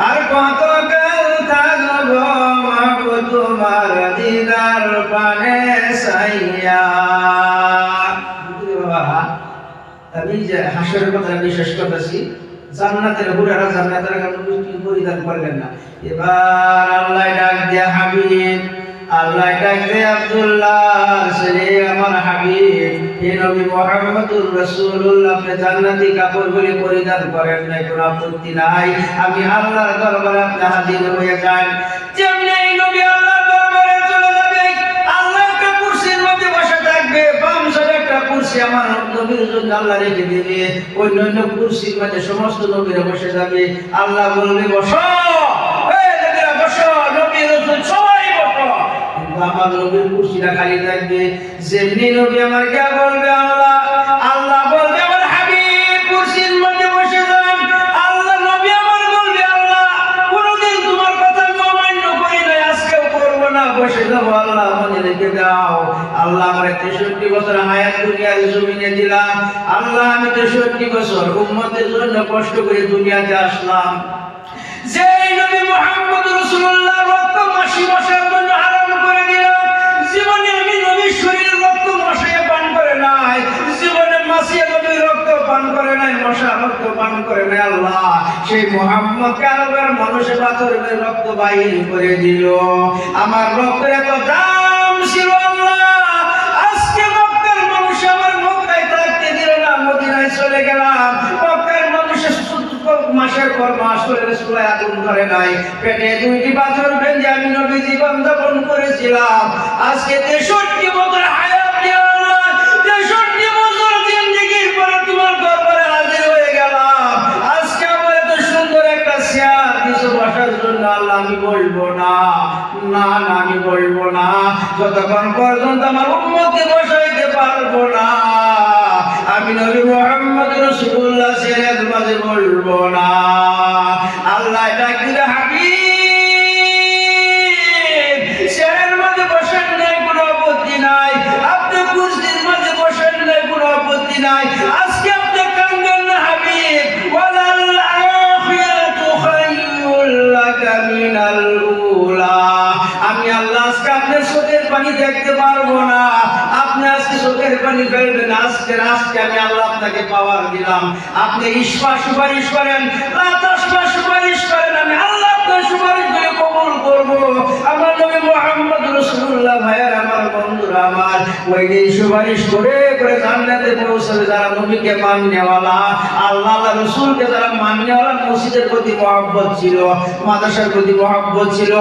আর কত কাল থাকবো মাগো তোমার দিদার প্রাণে সাইয়া বাবা আমি যে হাসরের কথা বিশ্বাস করতেছি জান্নাতের হুরারা জান্নাতের পরিধান করলেন না এবার আল্লাহ ডাক দিয়া হাবিব আল্লাহ ডাক দিয়া আব্দুল্লাহ ছেলে আমার হাবিব হে নবী মুহাম্মদুর রাসূলুল্লাহ আপনি জান্নাতি কাপড়গুলি পরিধান করেন না কোনো আপত্তি নাই আমি আল্লাহর দরবারে আপনি হাজির হয়ে যান যেমনি এই নবী আল্লাহর দরবারে চলে যাবে আল্লাহ একটা কুরসির মধ্যে বসে থাকবে বাম সাইডে একটা কুরসি আমার নবীর জন্য আল্লাহ রেখে দিবে অন্যান্য কুরসির মধ্যে সমস্ত নবীরা বসে যাবে আল্লাহ বলবে বসো এই নবীরা বসো নবী রাসূল সবাই বসো কিন্তু আমার নবীর কুরসিটা খালি থাকবে যেমনি নবী আমার কে বলবে আল্লাহ আল্লাহ বলবে আমার হাবিব কুরসির মধ্যে বসে যান আল্লাহ নবী আমার বলবে আল্লাহ কোনদিন তোমার কথা আমি অমান্য করি নাই আজকেও করব না বসে যাবো আল্লাহ মনে রেখে দাও আল্লাহ আমার 63 বছর হায়াত দুনিয়ার জমিনে দিলাম আল্লাহ আমি 63 বছর উম্মতের জন্য কষ্ট করে দুনিয়াতে আসলাম যে নবী মুহাম্মদ রাসূলুল্লাহ রক্ত মাসি মশার জন্য হারাম করে দিল জীবনে আমি নবীর শরীর রক্ত মশায় পান করে নাই জীবনে মাসি নবীর রক্ত পান করে নাই মশা রক্ত পান করে নাই আল্লাহ সেই মুহাম্মদ কারবার মানুষের পাথরের রক্ত বাইর করে দিল আমার রক্তের এত দাম ছিল আল্লাহ আজকে মক্কার মানুষ আমার মক্কায় থাকতে দিল না মদিনায় চলে গেলাম মক্কার মানুষের মাসের পর মাস করে রাসূলুল্লাহ আগুন ধরে নাই পেটে দুইটি পাথর বেঁধে আমি নবী জীবন যাপন করেছিলাম আজকে 63 বছর হায়াত দিয়ে আল্লাহ 63 বছর জিন্দেগির পর তোমার দরবারে হাজির হয়ে গেলাম আজকে আমার এত সুন্দর একটা চেয়ার কিছু বসার জন্য আল্লাহ আমি বলবো না না না আমি বলবো না যতক্ষণ পর্যন্ত আমার উম্মতকে বসাইতে পারবো না আমি নবী মুহাম্মদ রাসূলুল্লাহ সিরাত মাঝে বলবো না আল্লাহ ডাক দিলে হাবিব সিরাতের মাঝে বসেন নাই কোনো আপত্তি নাই আপনি কুরসির মাঝে বসেন নাই কোনো আপত্তি নাই আজকে আপনি কান্দেন না হাবিব ওয়ালাল আখিরাতু খায়রুল লাকা মিনাল উলা আমি আল্লাহ আজকে আপনার চোখের পানি দেখতে পারবো না আপনি আজকে চোখের পানি ফেলবেন আজকে আমি আল্লাহ আপনাকে পাওয়ার দিলাম আপনি ইশফা সুপারিশ করেন রাতাশফা সুপারিশ করেন আমি আল্লাহ আপনার সুপারিশ করে কবুল করব আমার নবী মুহাম্মদ রাসূলুল্লাহ ভাইয়ার আমার বন্ধুরা আমার ওই দিন সুপারিশ করে করে জান্নাতে পৌঁছাবে যারা নবীকে মাননেওয়ালা, আল্লাহ রাসূলকে যারা মাননেওয়ালা, মসজিদের প্রতি মহব্বত ছিল, মাদ্রাসার প্রতি মহব্বত ছিল।